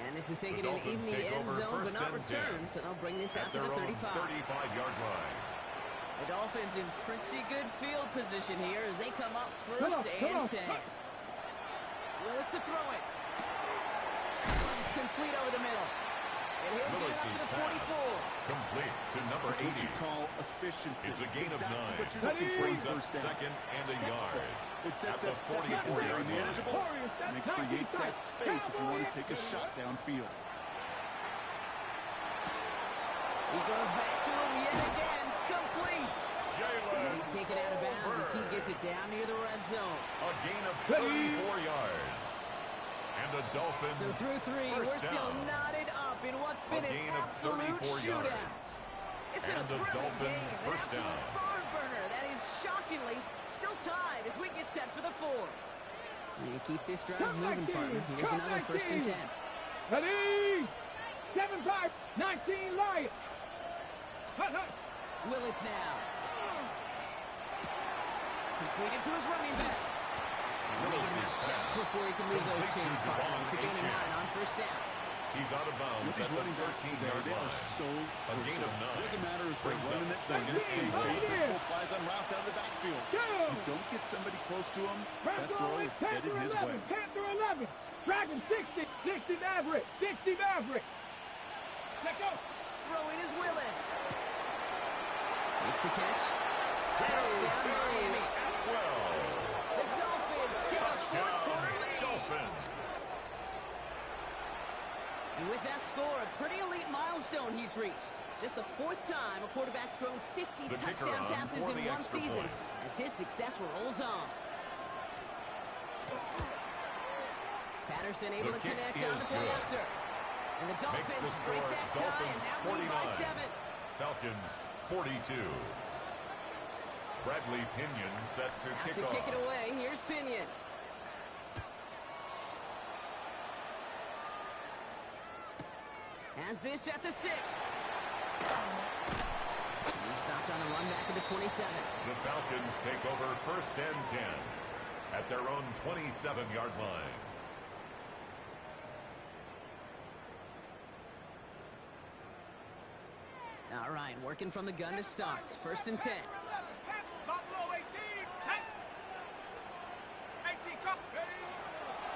And this is taken in the end zone, but not returned. So they'll bring this out to the 35-yard line. The Dolphins in pretty good field position here as they come up first and 10. Willis to throw it. Runs complete over the middle. And he'll get it up to the 44. Complete to number 80. What you call efficiency. It's a gain of 9. What you're looking for Brings up second and a yard. It sets up 44-yard manageable, and it creates that space if you want to take a shot downfield. He goes back to him yet again. Complete. And he's taken out of bounds as he gets it down near the red zone. A gain of 34 yards. And the Dolphins. So through 3, we're still knotted up in what's been an absolute shootout. It's been a thrilling game, an absolute barn burner that is shockingly still tied as we get set for the 4. You keep this drive moving, partner. Here's another 1st and 10. Ready? 7-5, 19 Lions. Willis now. Completed to his running back. Just before he can leave those chains, partner. It's a gain of 9 on 1st down. He's out of bounds. These running backs today, they are so a gain of 9. It doesn't matter if they're running it, or in this case, multiple flies on routes out of the backfield. You don't get somebody close to him, that throw is headed his way. Panther 11, Dragon 60, 60 Maverick, 60 Maverick. Let go. Throwing is Willis. Makes the catch. Touchdown Miami. The Dolphins take a 4th-quarter lead. Dolphins. And with that score, a pretty elite milestone he's reached. Just the 4th time a quarterback's thrown 50 touchdown passes in one season as his success rolls on. Patterson able to connect on the play after. And the Dolphins break that tie and now lead by 7. Falcons 42. Bradley Pinion set to kick off. To kick it away, here's Pinion. Has this at the 6. He's stopped on the run back at the 27. The Falcons take over 1st and 10 at their own 27-yard line. All right, working from the gun to start. 1st and 10.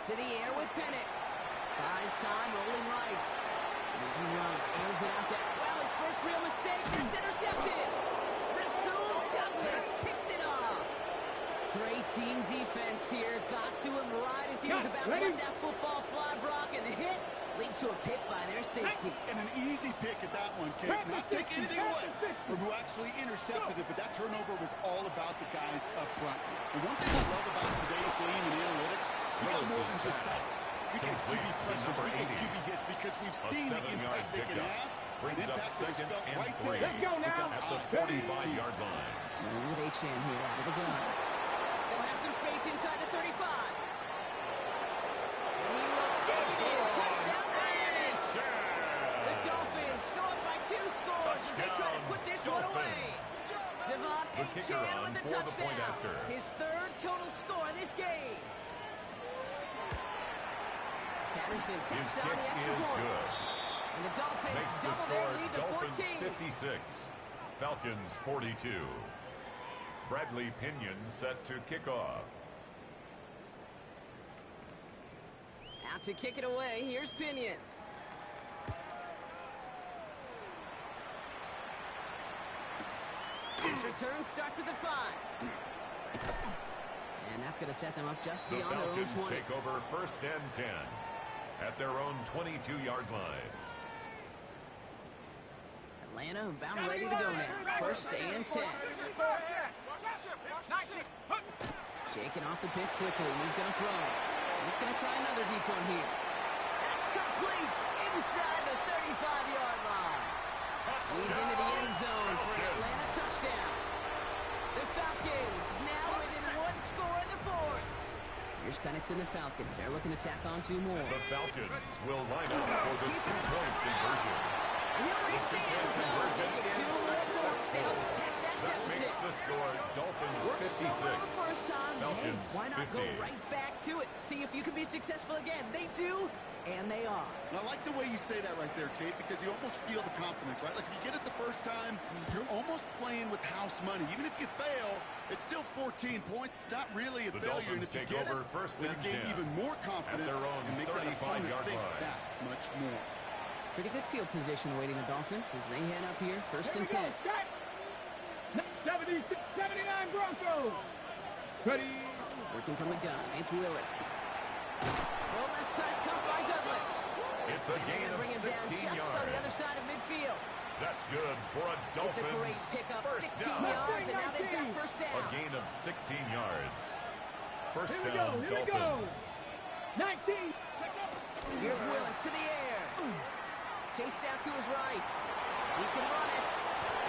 To the air with Penix. Buys time, rolling right. Moving right, airs it out to, well, his first real mistake, that's intercepted. Rasul Douglas picks it off. Great team defense here. Got to him right as he was about to let that football fly, Brock, and the hit leads to a pick by their safety. And an easy pick at that one, Kate. Not taking anything away from who actually intercepted it, but that turnover was all about the guys up front. The one thing I love about today's game and analytics, we got more than just sacks. We get QB pressures, we get QB hits because we've seen the impact they can have. Brings up 2nd and 3 Let's go now. at the 45-yard line. With H.N. here out of the gun. So has some space inside the 35. And he will take it in. Touchdown Miami. The Dolphins go up by 2 scores as they try to put this one away. Devon H.N. with the touchdown. His 3rd total score in this game. Patterson takes down the extra point. And the Dolphins double their lead to 14. 56. Falcons 42. Bradley Pinion set to kick off. Out to kick it away. Here's Pinion. His return starts at the 5. And that's going to set them up just The beyond their own Falcons 20. take over 1st and 10 at their own 22-yard line. Atlanta about ready to go now. 1st and 10. Shaking off the pick quickly. He's going to throw. He's going to try another deep one here. That's complete inside the 35-yard line. He's into the end zone for an Atlanta touchdown. The Falcons now within 1 score in the 4th. Here's Penix and the Falcons. They're looking to tack on 2 more. The Falcons will line up for the 2-point conversion. He'll reach the end zone. Taking 2 more points to help protect that That deficit. makes the score Dolphins Worked so 56. well the first time. Hey, Falcons why not 50. go right back to it? See if you can be successful again. They do, and they are. And I like the way you say that right there, Kate, because you almost feel the confidence, right? Like if you get it the first time, you're almost playing with house money. Even if you fail, it's still 14 points. It's not really a The failure. And Dolphins if you take get over it, 1st well, and you gain 10 even more confidence at their own and make that opponent 35-yard think line. that much more. Pretty good field position awaiting the Dolphins as they head up here 1st and 10. 70, 79 Broncos. Ready. Working from the gun. It's Willis. Well, left side cut by Douglas. It's a And they're gain going to of bring him down 16 just on the other yards. side of midfield. That's good for a It's Dolphins a great pickup. 1st 16 down. yards, and now they've got 1st A down. gain of 16 yards. 1st Here we down, go, here we go. Dolphins. 19. Here's Willis to the air. Chased out to his right. He can run it.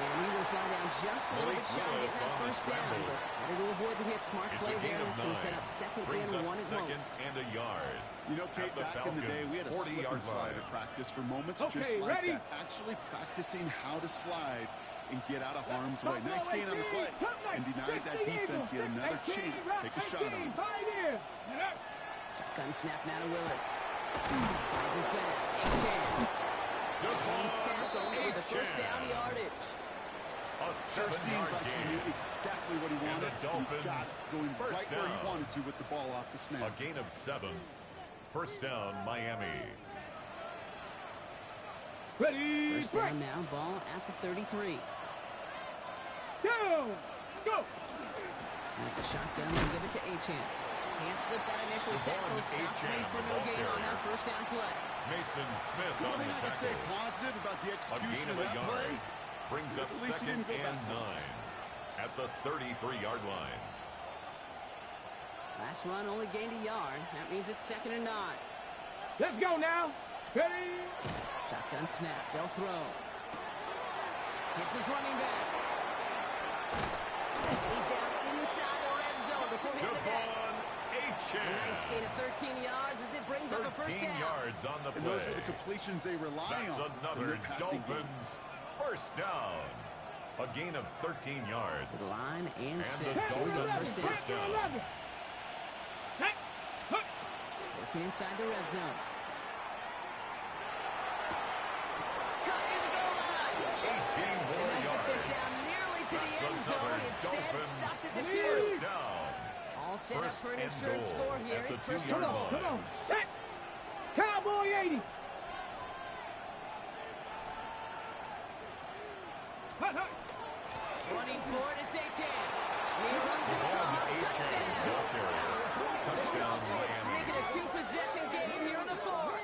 And he will slide down just a little bit shy of getting that 1st down. But better to avoid the hit. Smart It's play a gain there. of It's going to 9. set up 2nd Brings and up 1 at 2nd most. and a yard. You know, Kate, At the back in the day, we had a slip 40-yard and slide line. at practice for moments Okay, just like ready? that. Actually practicing how to slide and get out of harm's way. Nice gain on the play. And denied that defense yet another chance to take a shot on him. Shotgun snap now to Willis. Finds his back. Achane. And he's tackled for the 1st down yardage. A Sure seems 7-yard like he gain. knew exactly what he And wanted. the He Dolphins got it, going first right where he down. wanted to with the ball off the snap. A gain of 7. 1st down, Miami. Ready. 1st down now. Ball at the 33. Go. Go. At the shotgun, and give it to Achane. Can't slip that initial The ball tackle. to Stops Achane, made for the no ball gain on that carrier. 1st down play. Mason Smith One on thing the I can say tackle. positive about the A gain execution of of a that yard. play. Brings up At least he 2nd didn't go and backwards. 9 at the 33-yard line. Last run only gained a yard. That means it's 2nd and 9. Let's go now. Ready. Shotgun snap. They'll throw. Hits his running back. He's down inside the red zone before hitting the net. Devon A nice Achane. gain of 13 yards as it brings up a 1st 13 down. yards on the And play. those are the completions they rely That's on in another their passing game. Dolphins 1st down. A gain of 13 yards. To the line and And 6. the Here we go. Dolphins 1st down. first down. 11. Working inside the red zone. Cut in the goal line. 18 And more they'll get this yards. down nearly to the end That's zone. another Instead, Dolphins stopped at the 2. 1st down. All set up First for an and insurance goal score here. at the It's 1st and 2-yard goal. line. Come on. Set. Cowboy 80. Hut, hut. Running for it, it's Achane. He runs it Ball across. to Achane, Touchdown. ball carrier. The Touchdown, Dolphins Miami. making a 2-possession game here in the 4th.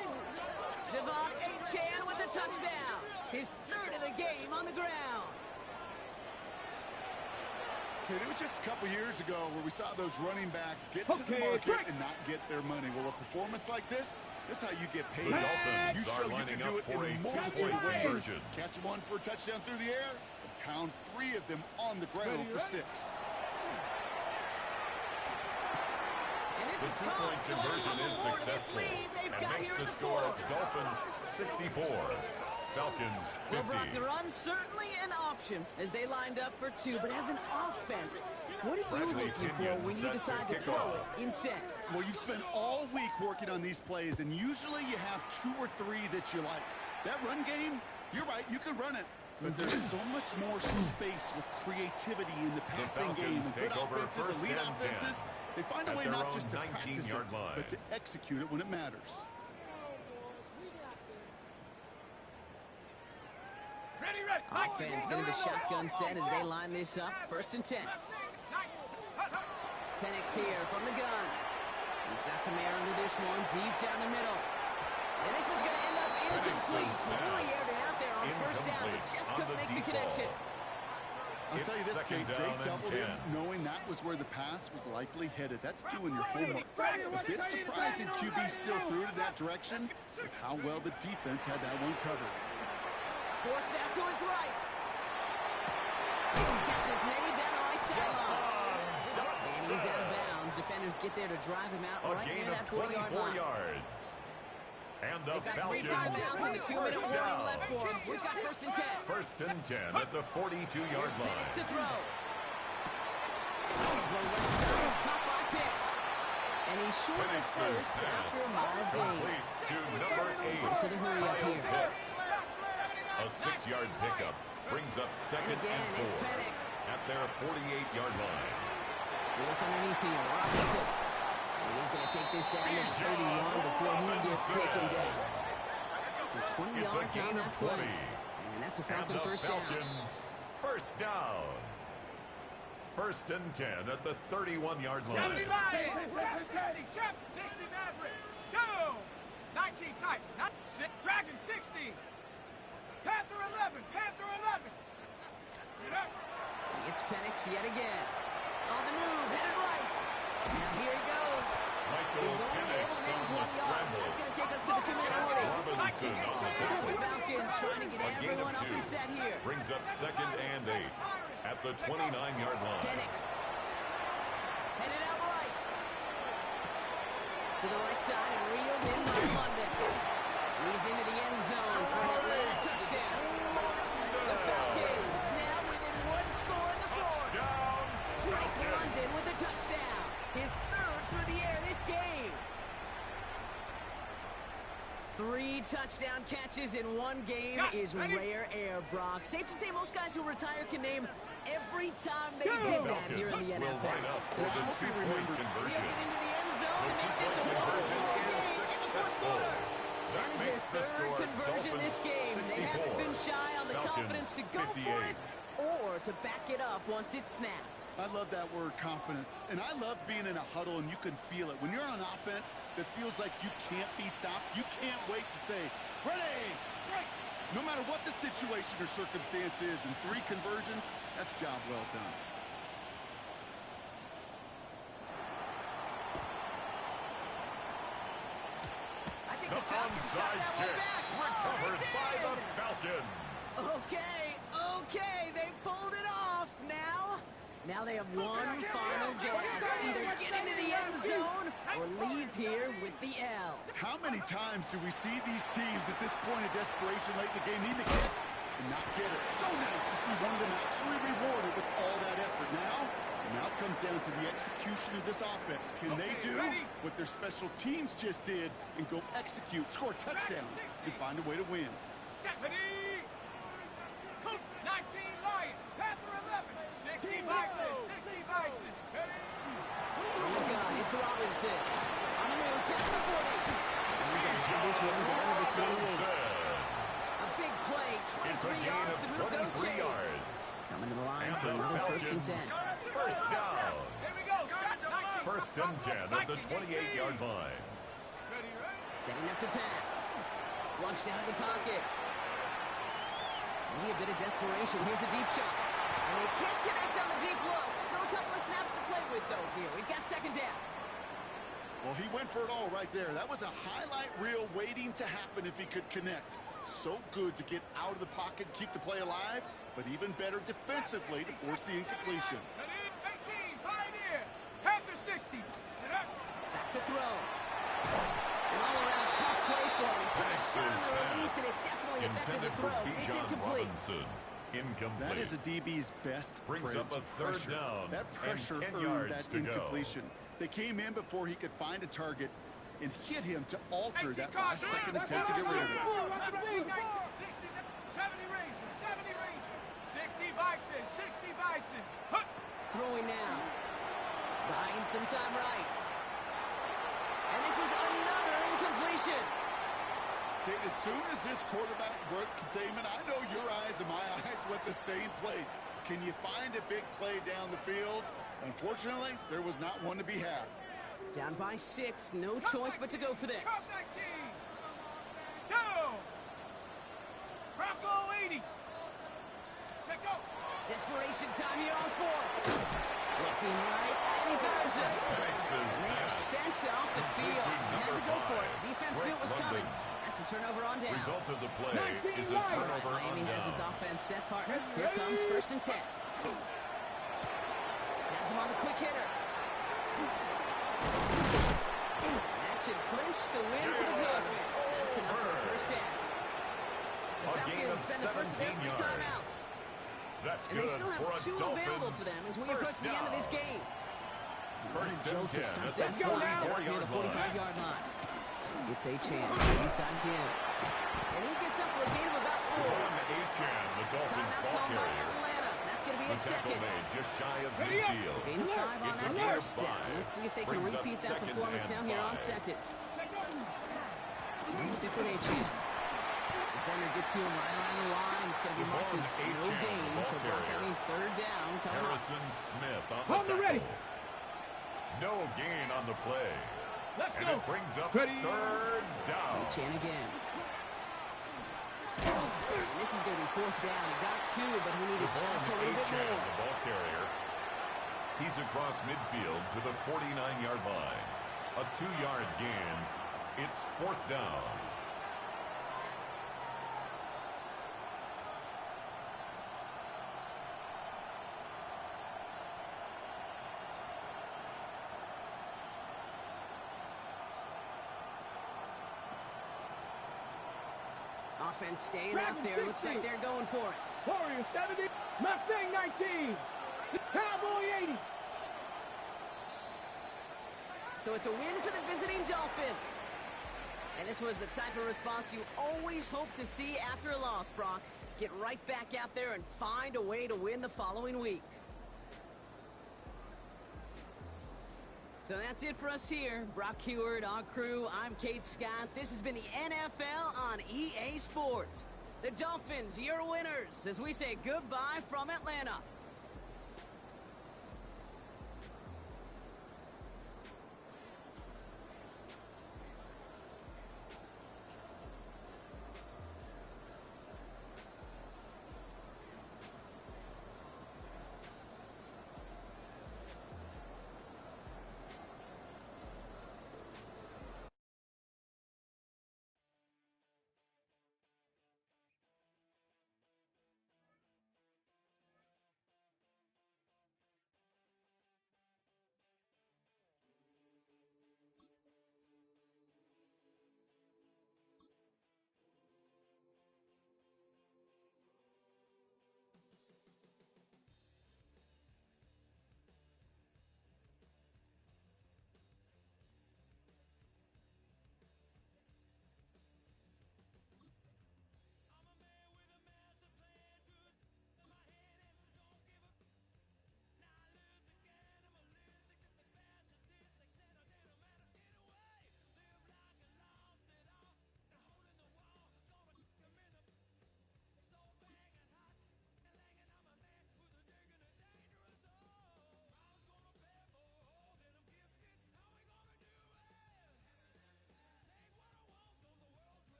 Devon Achane with the touchdown. His 3rd of the game on the ground. Kid, it was just a couple years ago where we saw those running backs get to the Okay, market break. and not get their money. Well, a performance like this is how you get paid. The Dolphins You are show you lining can do up it for in a multiple 2-point ways. conversion. Catch one for a touchdown through the air, and pound 3 of them on the ground for 6. And this The is 2-point called, so a conversion couple is more to this successful lead they've and got makes here in the the score 4th. Dolphins 64, Falcons Well, 50. Brock, the run's certainly an option as they lined up for 2, but as an offense, what are you Bradley looking for Kenyon when you set to decide to kick throw off. it instead? Well, you've spent all week working on these plays, and usually you have 2 or 3 that you like. That run game, you're right, you could run it. But there's so much more space with creativity in the passing game. Falcons And good take over offenses, 1st elite and 10 offenses, they find a at way their not own just to practice it, 19-yard line. but to execute it when it matters. Ready, ready. Offense into the shotgun set as they line this up. 1st and 10. Penix here from the gun. He's got some air under this one, deep down the middle. And this is going to end up incomplete. Really aired it out there on first down, but just couldn't make the connection. I'll tell you this, Kate, they doubled him knowing that was where the pass was likely headed. That's doing your homework. A bit surprising QB still threw it in that direction with how well the defense had that one covered. Forced out to his right. Catches maybe down the right sideline. And he's out of bounds. Defenders get there to drive him out right near that 40-yard line. And the They've got 3 timeouts and a 2-minute warning left for him. We've got 1st and 10. 1st and 10 at the 42-yard line. Penix to throw. The left side is caught by Pitts. And he's short at first after 5 gain. To number 8. So the hurry up here. A 6-yard pickup brings up 2nd Again, and 4 it's Penix. at their 48-yard line. We look underneath here. Robinson. And he's going to take this down to 31 before he gets taken down. So 20 yards on that play. And that's a Falcon first down. First down. 1st and 10 at the 31-yard line. 70 Lions. 60 Mavericks. Go. 19 Titan. Dragon 60. Panther 11. Panther 11. It's Penix yet again. On the move, headed right. Now here he goes. He's only able to make 20 yards. That's going to take us to the 2-minute warning. Robinson on the tackle. The Falcons trying to get everyone up and set here. Brings up 2nd and 8 at the 29-yard line. Penix. Headed out right. To the right side and reeled in by London. He's into the end zone for an Atlanta touchdown. The Falcons now within 1 score in the 4th. Drake London with a touchdown. His 3rd through the air this game. 3 touchdown catches in 1 game is rare air, Brock. Safe to say most guys who retire can name every time they did that here in the NFL. For the 2-point conversion. He'll get into the end zone and make this a one-score game in the 4th quarter. That is his 3rd conversion this game. They haven't been shy on the confidence to go for it or to back it up once it snaps. I love that word, confidence. And I love being in a huddle and you can feel it. When you're on offense that feels like you can't be stopped, you can't wait to say, ready, break. No matter what the situation or circumstance is, in 3 conversions, that's job well done. I think the Falcons got that one back. Recovered by the Falcons. Okay, they pulled it off. Now they have one final gasp. Either get into the end zone or leave here with the L. How many times do we see these teams at this point of desperation late in the game need to get and not get it? So nice to see one of them actually rewarded with all that effort. Now it comes down to the execution of this offense. Can they do what their special teams just did and go execute, score a touchdown, and find a way to win? 70. 19 Lions. Panther 11. 60 Bison. 60 Bison. Oh my God, it's Robinson. On the move, catch the 40. He's going to shoot this one down to the 28. A big play, 23 yards to move those chains. Coming to the line for another 1st and 10. First down. Here we go. 1st and 10 at the 28-yard line. Setting up to pass. Flushed out of the pocket. Maybe a bit of desperation. Here's a deep shot. And they can't connect on the deep look. Still a couple of snaps to play with, though, here. We've got 2nd down. Well, he went for it all right there. That was a highlight reel waiting to happen if he could connect. So good to get out of the pocket, keep the play alive, but even better defensively to force the incompletion. 18, Pioneer. Panther 60. Back to throw. An all-around tough play for him. Took a shot on the release, and it definitely affected the throw. It's incomplete. Incomplete. That is a DB's best Brings friend. up a 3rd down. That pressure and 10 earned yards that to incompletion. They came in before he could find a target and hit him to alter that last-second attempt to get rid of it. 70 Rangers. 70 Rangers. 60 Bison. 60 Bison. Throwing now. Buying some time right. And this is another incompletion. Kate, as soon as this quarterback broke containment, I know your eyes and my eyes went the same place. Can you find a big play down the field? Unfortunately, there was not one to be had. Down by 6, no choice but to go for this. Go! Bronco 80. Check out. Desperation time here on 4. Looking right, and he finds it. And they are sent off the field. Had to go for it. Defense knew it was coming. That's a turnover on down. Result of the play is a turnover on Miami has its down. offense set partner. Here comes 1st and 10. Has him on the quick hitter. That should clinch the win for the Dolphins. That's enough for a first down. The Falcons spend the first of their 3 timeouts. That's And good they still have for a 2 available Dolphins for them as we first approach the end of this down. game. First Joe and to 10 start at that the drive. They're up near the 44-yard line. 45-yard line. It's Achane inside again. And he gets up for a gain of about 4. Achane, the Dolphins Timeout ball called by carrier. Atlanta. That's going to be The at tackle second. made just shy of Ready up. midfield. Gain of 5 on It's that a gain of first down. 5. Let's see if they can Brings up repeat that second performance and now here on 5. second. And stick with Achane. Defender gets to him right around the line. It's going to be marked as no gain. So Brock, that means 3rd down coming up. Harrison Smith on the Hold it tackle. ready. No gain on the play. Let's And go. it brings up Ready. 3rd down. Achane again. And this is going to be 4th down. He got 2, but he needed just a little bit Achane, more. the ball carrier. He's across midfield to the 49-yard line. A 2-yard gain. It's 4th down. Offense staying out there. Looks like they're going for it. Warriors 70. Mustang 19. Cowboy 80. So it's a win for the visiting Dolphins. And this was the type of response you always hope to see after a loss, Brock. Get right back out there and find a way to win the following week. So that's it for us here. Brock Heward, our crew, I'm Kate Scott. This has been the NFL on EA Sports. The Dolphins, your winners, as we say goodbye from Atlanta.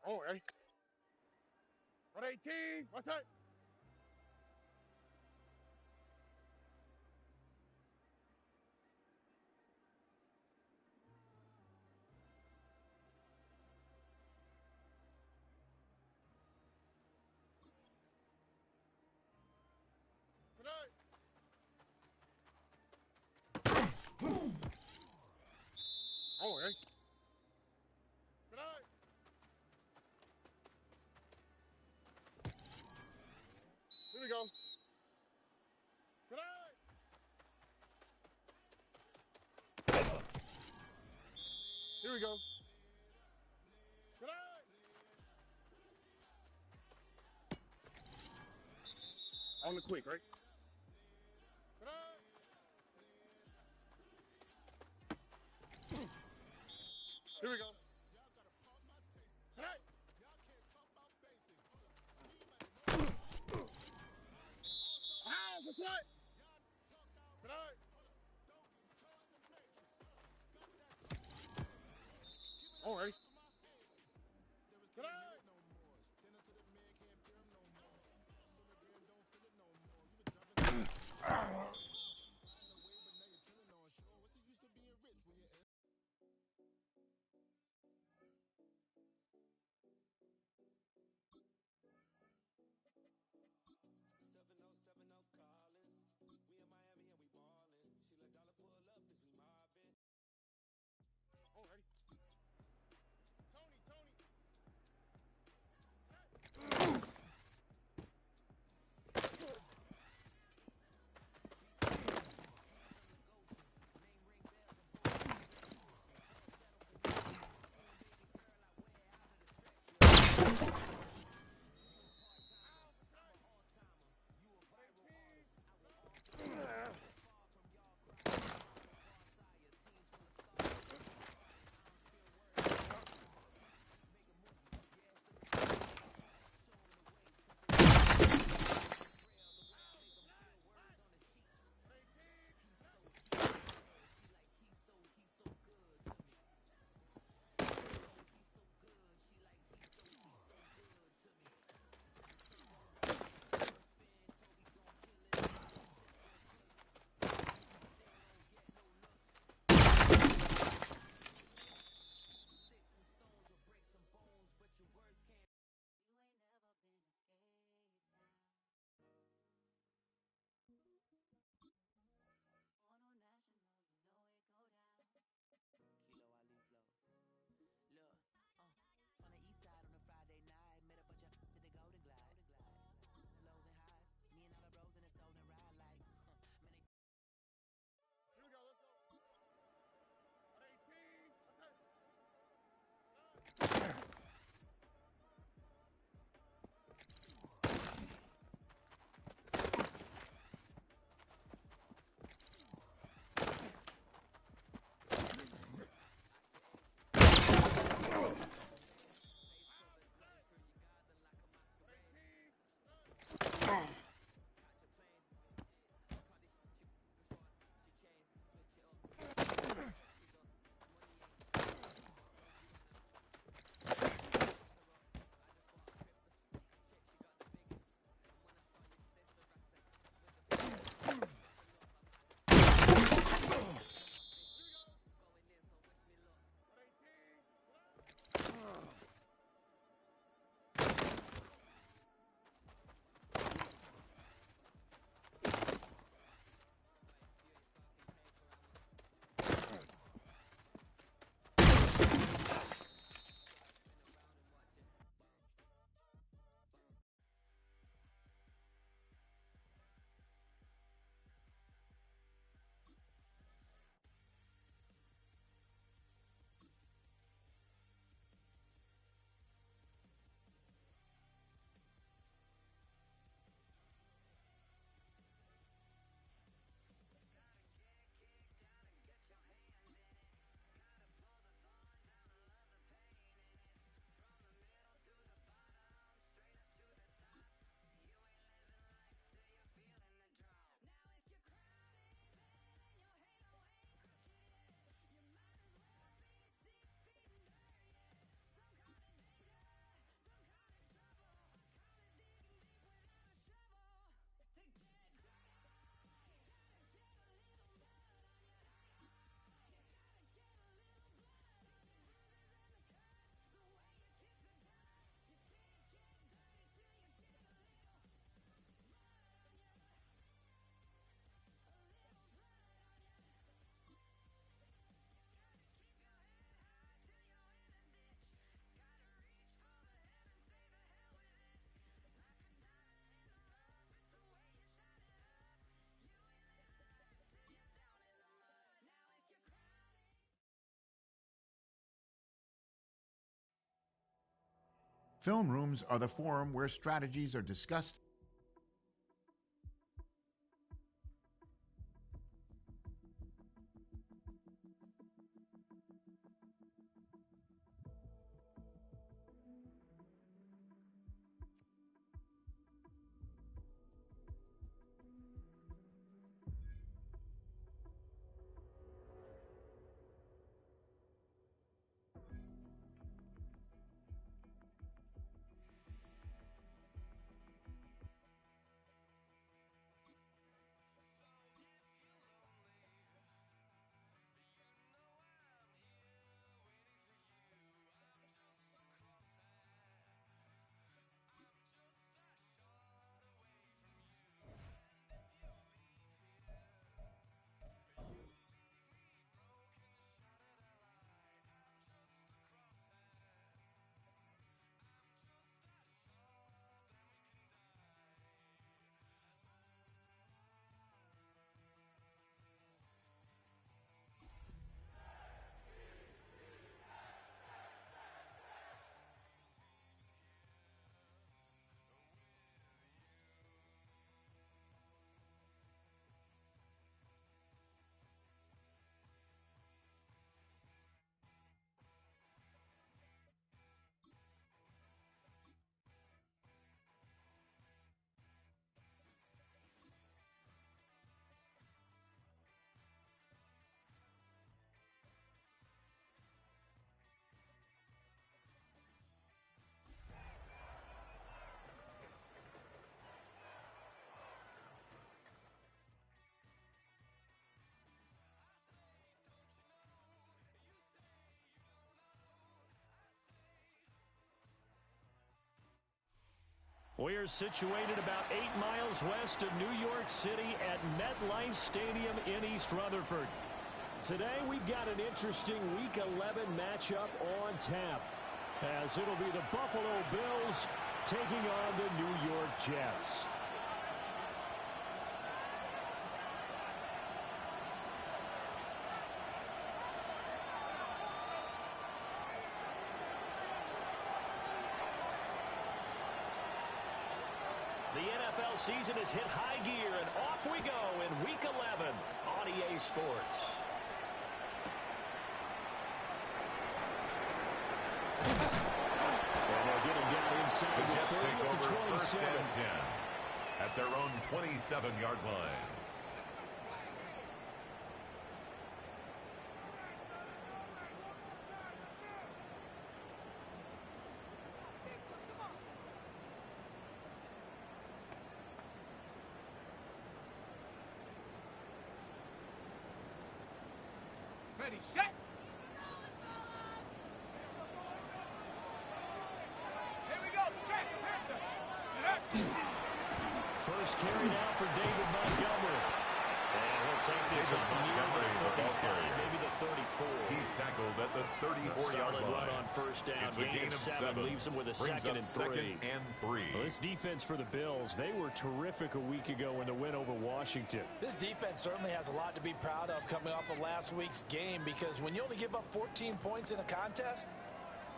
Oh, ready? 118. What's that? Tonight. Oh, ready? Tonight. Here we go. Tonight. Here we go. Tonight. On the quick, right? Tonight. Here we go. Tonight. Ah, what's that? Tonight. All right. Tonight. All right. Tony, Tony. Here we go. Let's go. 118. What's that? Film rooms are the forum where strategies are discussed. We're situated about 8 miles west of New York City at MetLife Stadium in East Rutherford. Today we've got an interesting Week 11 matchup on tap, as it'll be the Buffalo Bills taking on the New York Jets. The NFL season has hit high gear, and off we go in Week 11 on EA Sports. And they'll get him down inside the Jets take to over 27. first and 10 at their own 27-yard line. Ready, set. Here we go. Check. First carry now for David Montgomery. And he'll take this up near the 35, maybe the 34. He's tackled at the 34-yard line. Run on first down. It's a gain of 7. Leaves him with a Brings second up and 3. Well, this defense for the Bills, they were terrific a week ago in the win over Washington. This defense certainly has a lot to be proud of coming off of last week's game, because when you only give up 14 points in a contest,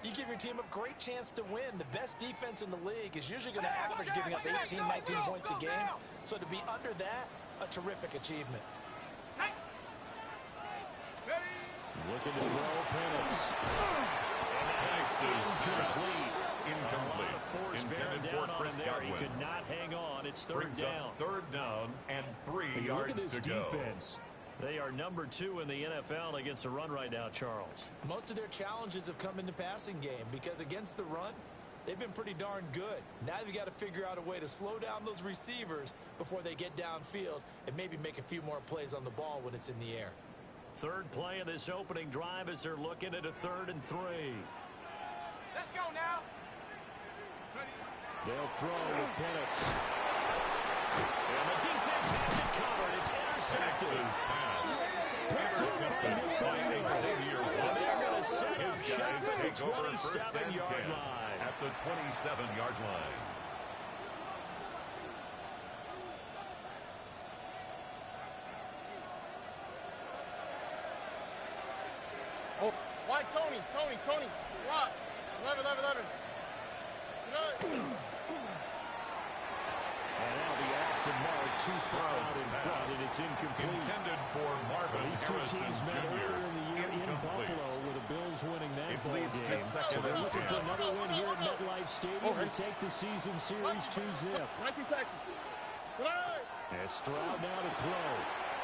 you give your team a great chance to win. The best defense in the league is usually going to average giving up 18, 19 points a game. So to be under that, a terrific achievement. Looking to throw Penix. Incomplete. Intended for Chris Godwin. He could not hang on. It's third down. Third down and 3 yards look at this to go. Defense. They are number 2 in the NFL against the run right now, Charles. Most of their challenges have come in the passing game, because against the run, they've been pretty darn good. Now you've got to figure out a way to slow down those receivers before they get downfield and maybe make a few more plays on the ball when it's in the air. Third play of this opening drive as they're looking at a 3rd and 3. Let's go now. They'll throw with Penix. And the defense has it covered. It's intercepted. Intercepted by Xavier Woods. They're going to set up shop at the Take over first and 10 27-yard line. at the 27-yard line. Oh, why Tony? Rock. 11. And that'll be off the mark, too far out in front, and it's incomplete. Intended for Marvin These two Harrison teams met Jr. earlier in the year in Incomplete. Buffalo, with the Bills winning that It ball leads to game. second So they're and looking 10. for another win here at MetLife Stadium to take the season series 2-zip. And Stroud now to throw.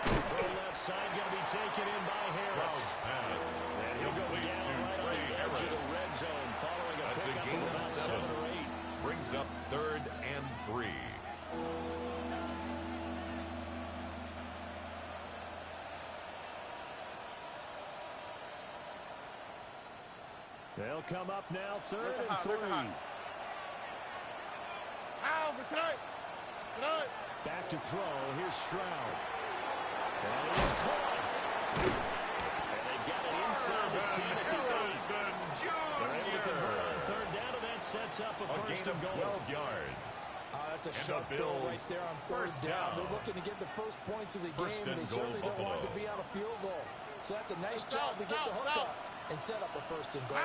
Throw left side going to be taken in by Harris. Stroud's pass. And he'll go Complete down to right on Trey the edge of the Harris. red zone following a That's a pickup gain of of about 7. 7 or 8. Brings up 3rd and 3. They'll come up now, 3rd and 3. Back to throw. Here's Stroud. And he's caught. And they've got it inside the 10 at the 8. They're able to convert on 3rd down, and that sets up a first and goal. 12 yards. That's a And sharp the throw Bills right there on 3rd first down. down. They're looking to get the first points of the First game, and they and goal, certainly don't want Buffalo. to be on a field goal. So that's a nice job to get the hook up and set up a first and goal.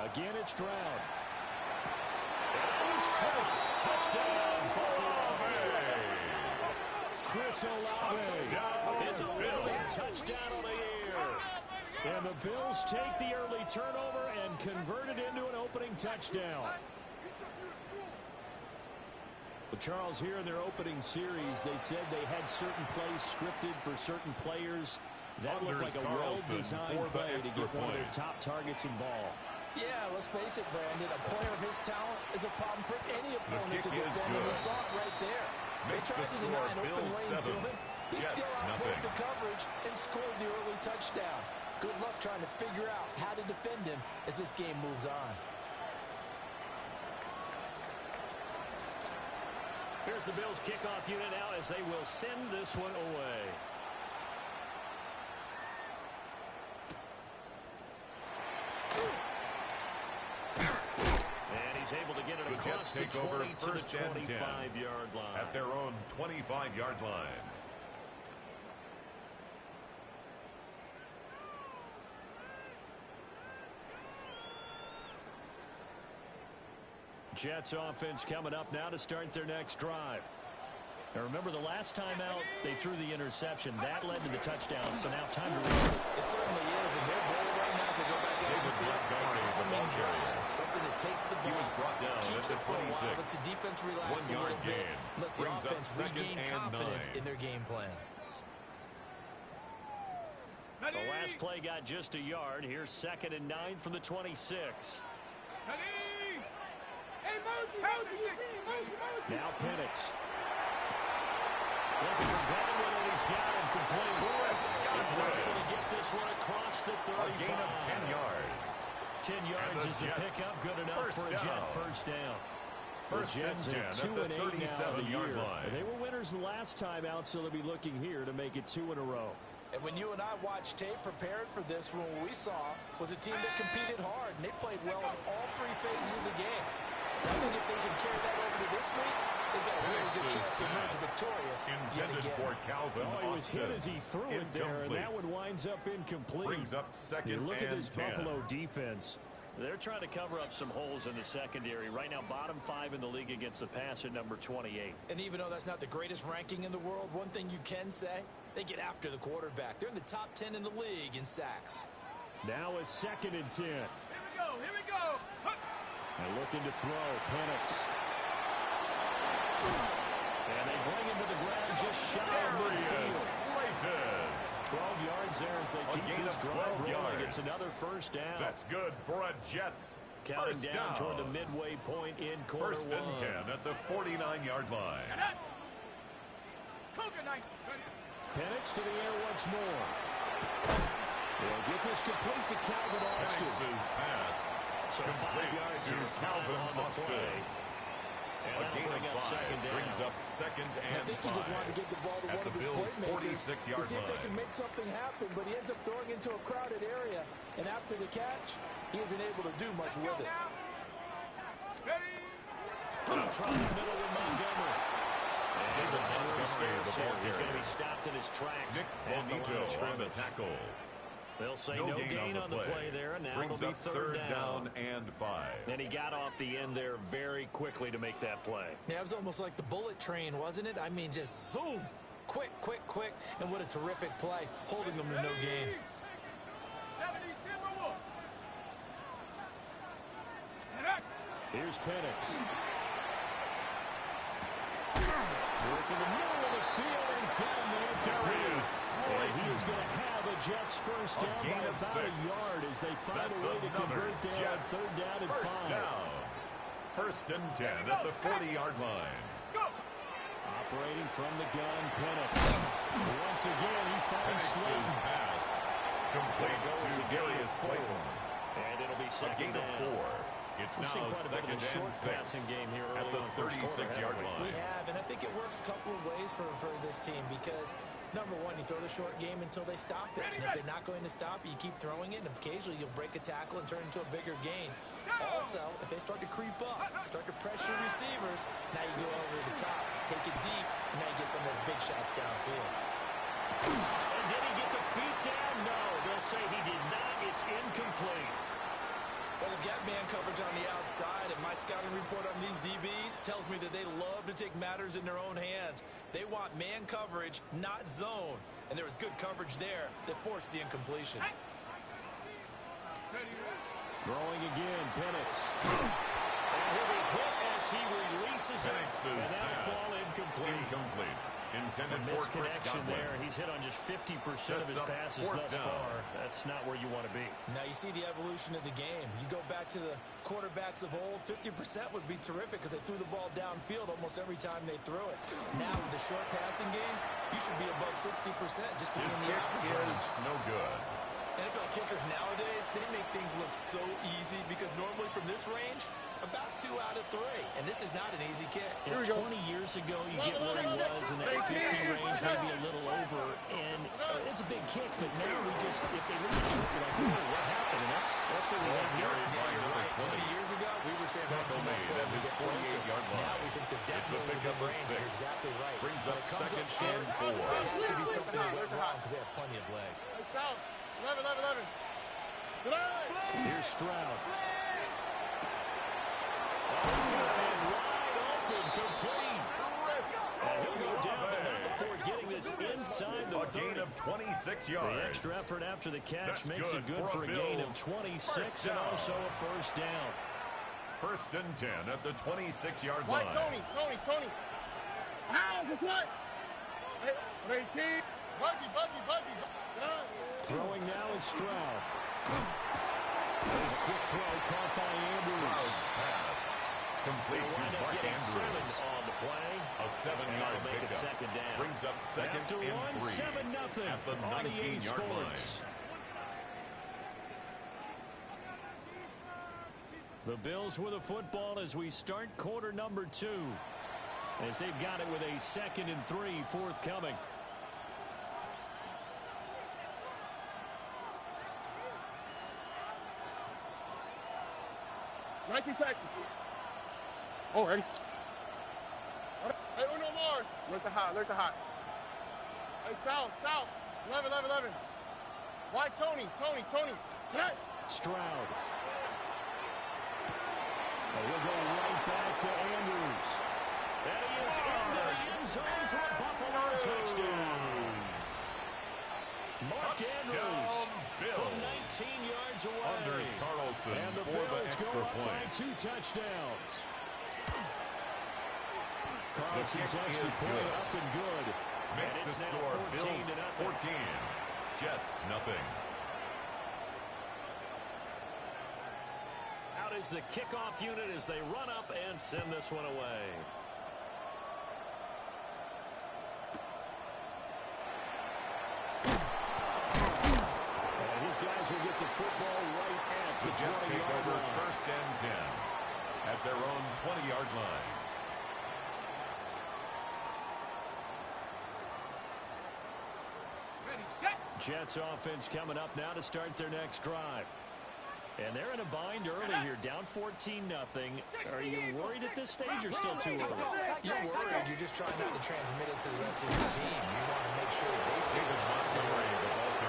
Again, it's Stroud. And he's close. Touchdown, Buffalo. Chris Olave is a little touchdown on the air. And the Bills take the early turnover and convert it into an opening touchdown. Well, Charles, here in their opening series, they said they had certain plays scripted for certain players. That looked like a well-designed play to get one of their top targets involved. Yeah, let's face it, Brandon. A player of his talent is a problem for any opponent to kick is defend, and we good. saw it right there. Makes They tried the to deny an score open Bills lane to 7, him. He Jets still outplayed nothing. the coverage and scored the early touchdown. Good luck trying to figure out how to defend him as this game moves on. Here's the Bills kickoff unit now as they will send this one away. And he's able to get it across the 20 to the 25-yard line. At their own 25-yard line. Jets offense coming up now to start their next drive. Now remember, the last time out, they threw the interception. That led to the touchdown, so now time to reset. It certainly is, and their goal right now is to go back out on the field. the ball carrier. Something that takes the ball, He was brought down keeps at it the for a while, 26. lets the defense relax 1 a yard little bit, gain. lets the Brings up offense 2nd regain and confidence 9. in their game plan. The last play got just a yard. Here's 2nd and 9 from the 26. Now Penix. Looking for Godwin, and he's got him complete. They're able to get this one across the 35. A gain of 10 yards. 10 yards is the pickup, good enough for a Jet first down. First The Jets and 10 are at 2 the and 8 now in the 37-yard year. line. They were winners the last time out, so they'll be looking here to make it 2 in a row. And when you and I watched tape prepared for this one, what we saw was a team that competed hard, and they played well in all 3 phases of the game. I think if they can carry that over to this week, they've got a really good chance to emerge victorious yet Intended again. for Calvin Oh, he was Austin. hit as he threw it there, and that Incomplete. one winds up incomplete. Brings up 2nd You look at and this 10. Buffalo defense. They're trying to cover up some holes in the secondary. Right now, bottom 5 in the league against the pass at number 28. And even though that's not the greatest ranking in the world, one thing you can say, they get after the quarterback. They're in the top 10 in the league in sacks. Now a 2nd and 10. Here we go. And looking to throw, Penix. And they bring him to the ground just shy of midfield. Slated. 12 yards there as they keep gain this of drive 12 rolling. yards. It's another first down. That's good for a Jets. Counting first down toward the midway point in quarter First one. and 10 at the 49-yard line. Penix to the air once more. They'll get this complete to Calvin Austin. Penix's pass. So 5 yards to here Calvin on the Austin. play. And A that'll gain bring of up 5 second down. brings up 2nd and I think he just wanted to get the ball to at one the of his Bills' playmakers to 46-yard see if they can line. make something happen, but he ends up throwing into a crowded area, and after the catch, he isn't able to do much with it. Try the middle with Montgomery. And the Montgomery, scares the ball here. He's going to carrier. be stopped in his tracks. Nick at the line Bonito of on the scrimmage. tackle. They'll say no gain on the play there, and now it'll be third down and 5. And he got off the end there very quickly to make that play. Yeah, it was almost like the bullet train, wasn't it? I mean, just zoom. Quick, quick, quick. And what a terrific play, holding them to no gain. Here's Penix. Work in the middle of the field, and he's got him there. And he is going to have a Jets first down by about 1 yard as they find a way to convert there on third down and 5. First and 10 at the 40-yard line. Operating from the gun, Penix. Once again, he finds Slayton. Pass complete to Darius Slayton. And it'll be second down. 4. It's We've now seen quite a bit of a short passing game here at early the on 36-yard line. We have, and I think it works a couple of ways for this team because, number one, you throw the short game until they stop it. And if they're not going to stop it, you keep throwing it, and occasionally you'll break a tackle and turn it into a bigger gain. Also, if they start to creep up, start to pressure receivers, now you go over the top, take it deep, and now you get some of those big shots downfield. And did he get the feet down? No, they'll say he did not. It's incomplete. Well, they've got man coverage on the outside, and my scouting report on these DBs tells me that they love to take matters in their own hands. They want man coverage, not zone. And there was good coverage there that forced the incompletion. Throwing again, Penix. And he'll be hit as he releases it. And that'll fall incomplete. Intended a for Chris misconnection Godwin. there. He's hit on just 50% of his passes thus far. That's not where you want to be. Now you see the evolution of the game. You go back to the quarterbacks of old, 50% would be terrific because they threw the ball downfield almost every time they threw it. Now with the short passing game, you should be above 60% just to be in the average range. No good. NFL kickers nowadays, they make things look so easy because normally from this range, about 2 out of 3. And this is not an easy kick. You know, 20 years ago, you get where he was in that 50 range, maybe a little over. And it's a big kick, but now we just, if they leave it short, we're like, whoa, what happened? And that's what we have here. Yeah, you're right. 20 years ago, we were saying once more close and get closer. Now we think they're definitely within range. You're exactly right. Brings When up it comes second up short, and 4. there has to be something that went wrong because they have plenty of leg. 11. Here's Stroud. He's got it wide open, complete. And he'll go down but not before getting this inside the 30. A gain of 26 yards. The extra effort after the catch makes good it good for a gain of 26 and also a first down. First and 10 at the 26-yard Why, line. Tony. How? Just what? 18. Buggy. Throwing now is Stroud. There's a quick throw caught by Andrews. Pass. Complete to Mark Andrews. 7 on the play. A 7-yard make it pickup. second down. Brings up second After and 3 7-0 at the on the 19-yard line. The Bills with a football as we start quarter number 2. As they've got it with a 2nd and 3 forthcoming. Texas. Oh, ready? Hey, Uno Mars. Look the hot. Hey, South. 11. Why, Tony. Hey. Stroud. And we'll go right back to Andrews. And he is in the end zone for a Buffalo touchdown. Mark Andrews from 19 yards away. Anders Carlson and the for the Bills extra go up by point. 2 touchdowns. The Carlson's kick extra is point good. up and good. Makes And it's the now score 14 Bills to nothing. 14. Jets nothing. Out is the kickoff unit as they run up and send this one away. And these guys will get the football right at The the Jets take 20-yard over line. first and 10 at their own 20-yard line. Jets offense coming up now to start their next drive. And they're in a bind early here, down 14-0. Are you worried at this stage or still too early? You're worried. You're just trying not to transmit it to the rest of your team. You want to make sure that they stay positive.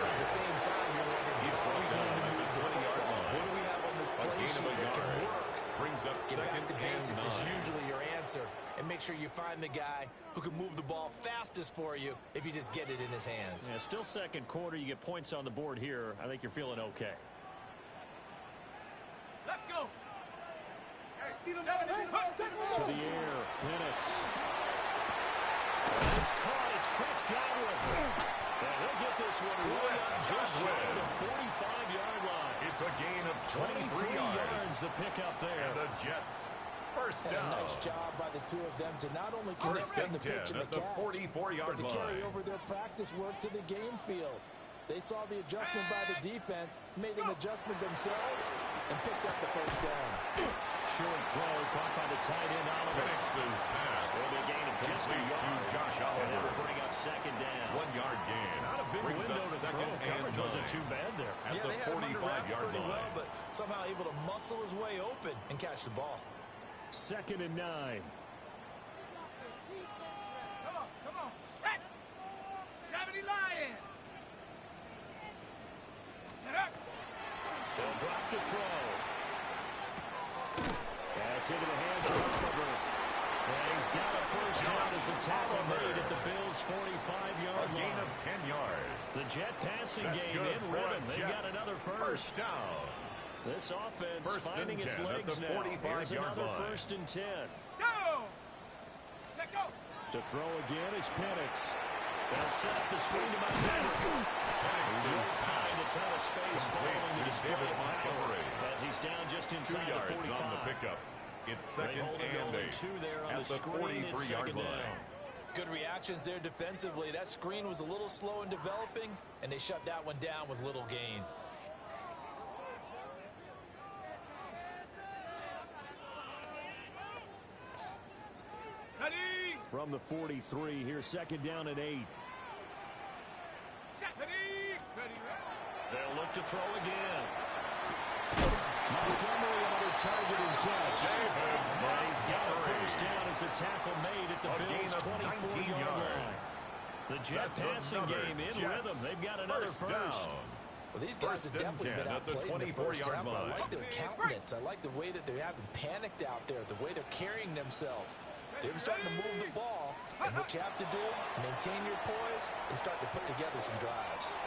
At the same time, you're wondering back to basics is usually your answer. And make sure you find the guy who can move the ball fastest for you if you just get it in his hands. Yeah, still second quarter. You get points on the board here. I think you're feeling okay. Let's go. To the air. Penix. It's caught. It's Chris Godwin. And he'll get this one right just short of the 45-yard line. It's a gain of 23 yards to pick up there. And the Jets first and down. A nice job by the two of them to not only connect on the pitch and the catch, 44-yard but to carry over their practice work to the game field. They saw the adjustment by the defense, made an adjustment themselves, and picked up the first down. Short throw caught by the tight end Oliver. Penix's pass. Will be a gain of just a yard. To Josh Oliver. And that'll bring up second down. 1 yard gain. Not a big Brings window up to second throw. Coverage wasn't too bad there. At the they had him under wraps 45-yard pretty line. well, but somehow able to muscle his way open and catch the ball. 2nd and 9. Come on. Set. 70 Lions. They'll drop to throw. That's into the hands of Oliver. And he's got a first down as a tackle made at the Bills' 45-yard line. A gain of 10 yards. The Jet passing That's game good in for rhythm. They Jets. got another first down. This offense First finding and its 10 legs at the now. 45-yard Here's another line. 1st and 10. Go. Check go. To throw again is Penix. They'll set up the screen to Montgomery. He will find a ton of space following the display of power as he's down just 2 inside yards the 45. on the pickup. It's They second hold it and only 8 2 there on at the the screen. It's 43-yard second line. down. Good reactions there defensively. That screen was a little slow in developing, and they shut that one down with little gain. Ready. From the 43, here's 2nd down and 8. Set. Ready. They'll look to throw again. Montgomery, another target and catch. And he's got a first down as a tackle made at the Bills' 24-yard line. The Jet passing game in rhythm. They've got another first. Well, these guys have definitely been outplayed in the first half. I like their countenance. I like the way that they're having panicked out there, the way they're carrying themselves. They're starting to move the ball, and what you have to do, maintain your poise, and start to put together some drives.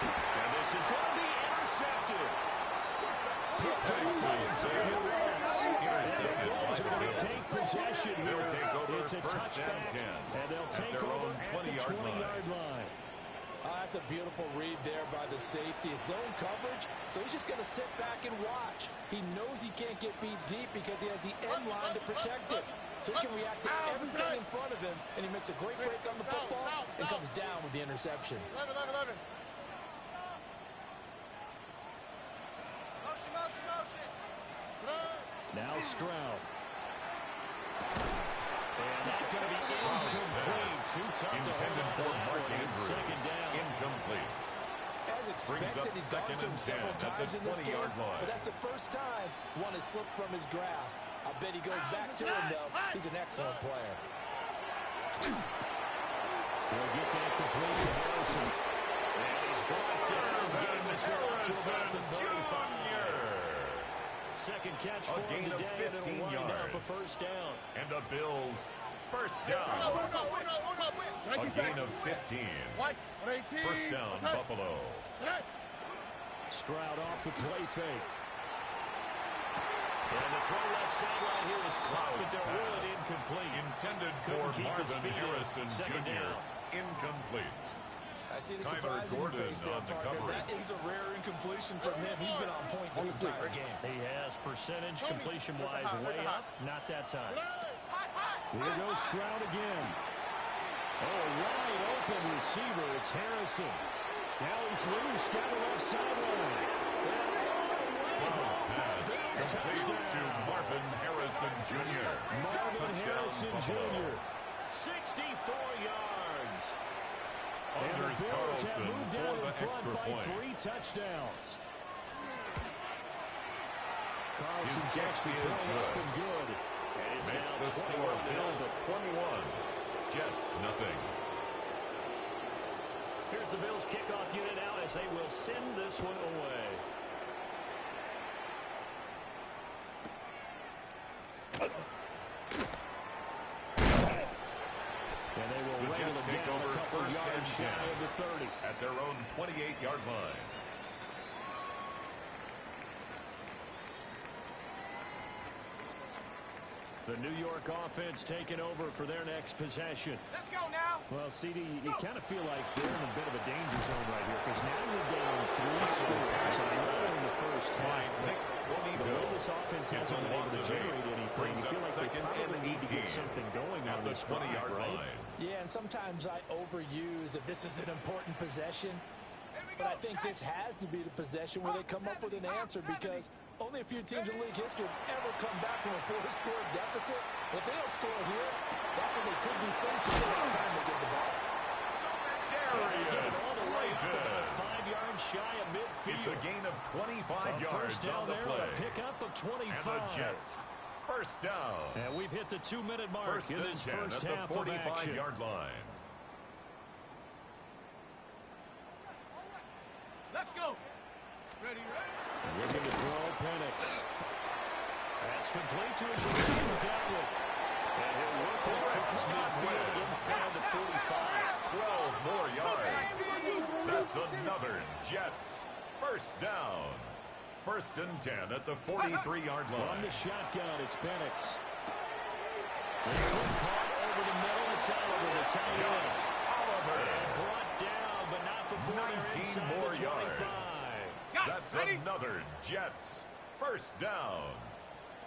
And this is going to be intercepted. Take possession here. It's a touchback, and they'll take over at the 20-yard line. That's a beautiful read there by the safety. Zone coverage, so he's just going to sit back and watch. He knows he can't get beat deep because he has the end line to protect it. So he can react to everything in front of him, and he makes a great break on the football and comes down with the interception. Now Stroud. And that's going to be incomplete. Too tough intended to for hold Mark on. Andrews. Second down. Incomplete. As expected, he's gone to him several times in this game, but that's the first time one has slipped from his grasp. I bet he goes back to him, though. He's an excellent player. He'll get that complete to Harrison. And he's brought down, getting this one up to about the 35. Second catch for him today, and it'll wind up a first down. And the Bills first down. A gain of 15. First down, Buffalo. Stroud off the play fake. And the throw left sideline here is caught, but they're ruled incomplete. Intended Couldn't for keep his Marvin feet in. Harrison Second Jr. down. Incomplete. I see the Kyler surprise in your Gordon face there, on the partner. coverage. That is a rare incompletion from him. He's been on point this entire game. He has percentage completion-wise way up. Not that time. Here goes Stroud again. Oh, wide open receiver. It's Harrison. Now he's loose down the left sideline. Stroud's pass complete to Marvin Harrison Jr. Marvin Harrison Buffalo. Jr. 64 yards. And the Anders Bills have Carlson moved for out the in front extra by point. 3 touchdowns. Carlson's His kick extra is point good. up and good. And it's Makes now the score 21-0. Bills 21. Jets nothing. Here's the Bills kickoff unit out as they will send this one away. couple yards shy of the 30. At their own 28-yard line. The New York offense taking over for their next possession. Let's go now. Well, CD, you kind of feel like they're in a bit of a danger zone right here because now you're down 3 scores. I know in the first half, but the way this offense hasn't been able to generate anything, you feel like they probably need to get something going on this 20-yard line. Yeah, and sometimes I overuse that this is an important possession. But I think this has to be the possession where they come up with an answer because only a few teams in league history have ever come back from a 4-score deficit. If they don't score here, that's when they could be facing the next time they get the ball. There he is. All the way to about 5 yards shy of midfield. It's a gain of 25 yards first down on the there play. on a pickup of 25. And the Jets, first down. And we've hit the 2-minute mark in this first half of action. 45-yard line. Let's go. Ready, ready. Looking to throw Penix. That's complete to his receiver, Godwin. And he'll work across midfield inside the 45. 12 more yards. That's another Jets. First down. First and 10 at the 43-yard line. From the shotgun, it's Penix. This one caught over the middle. It's Oliver, the tight end. Oliver. And brought down, but not before they're 19 inside more the 25. yards. That's another Jets. First down.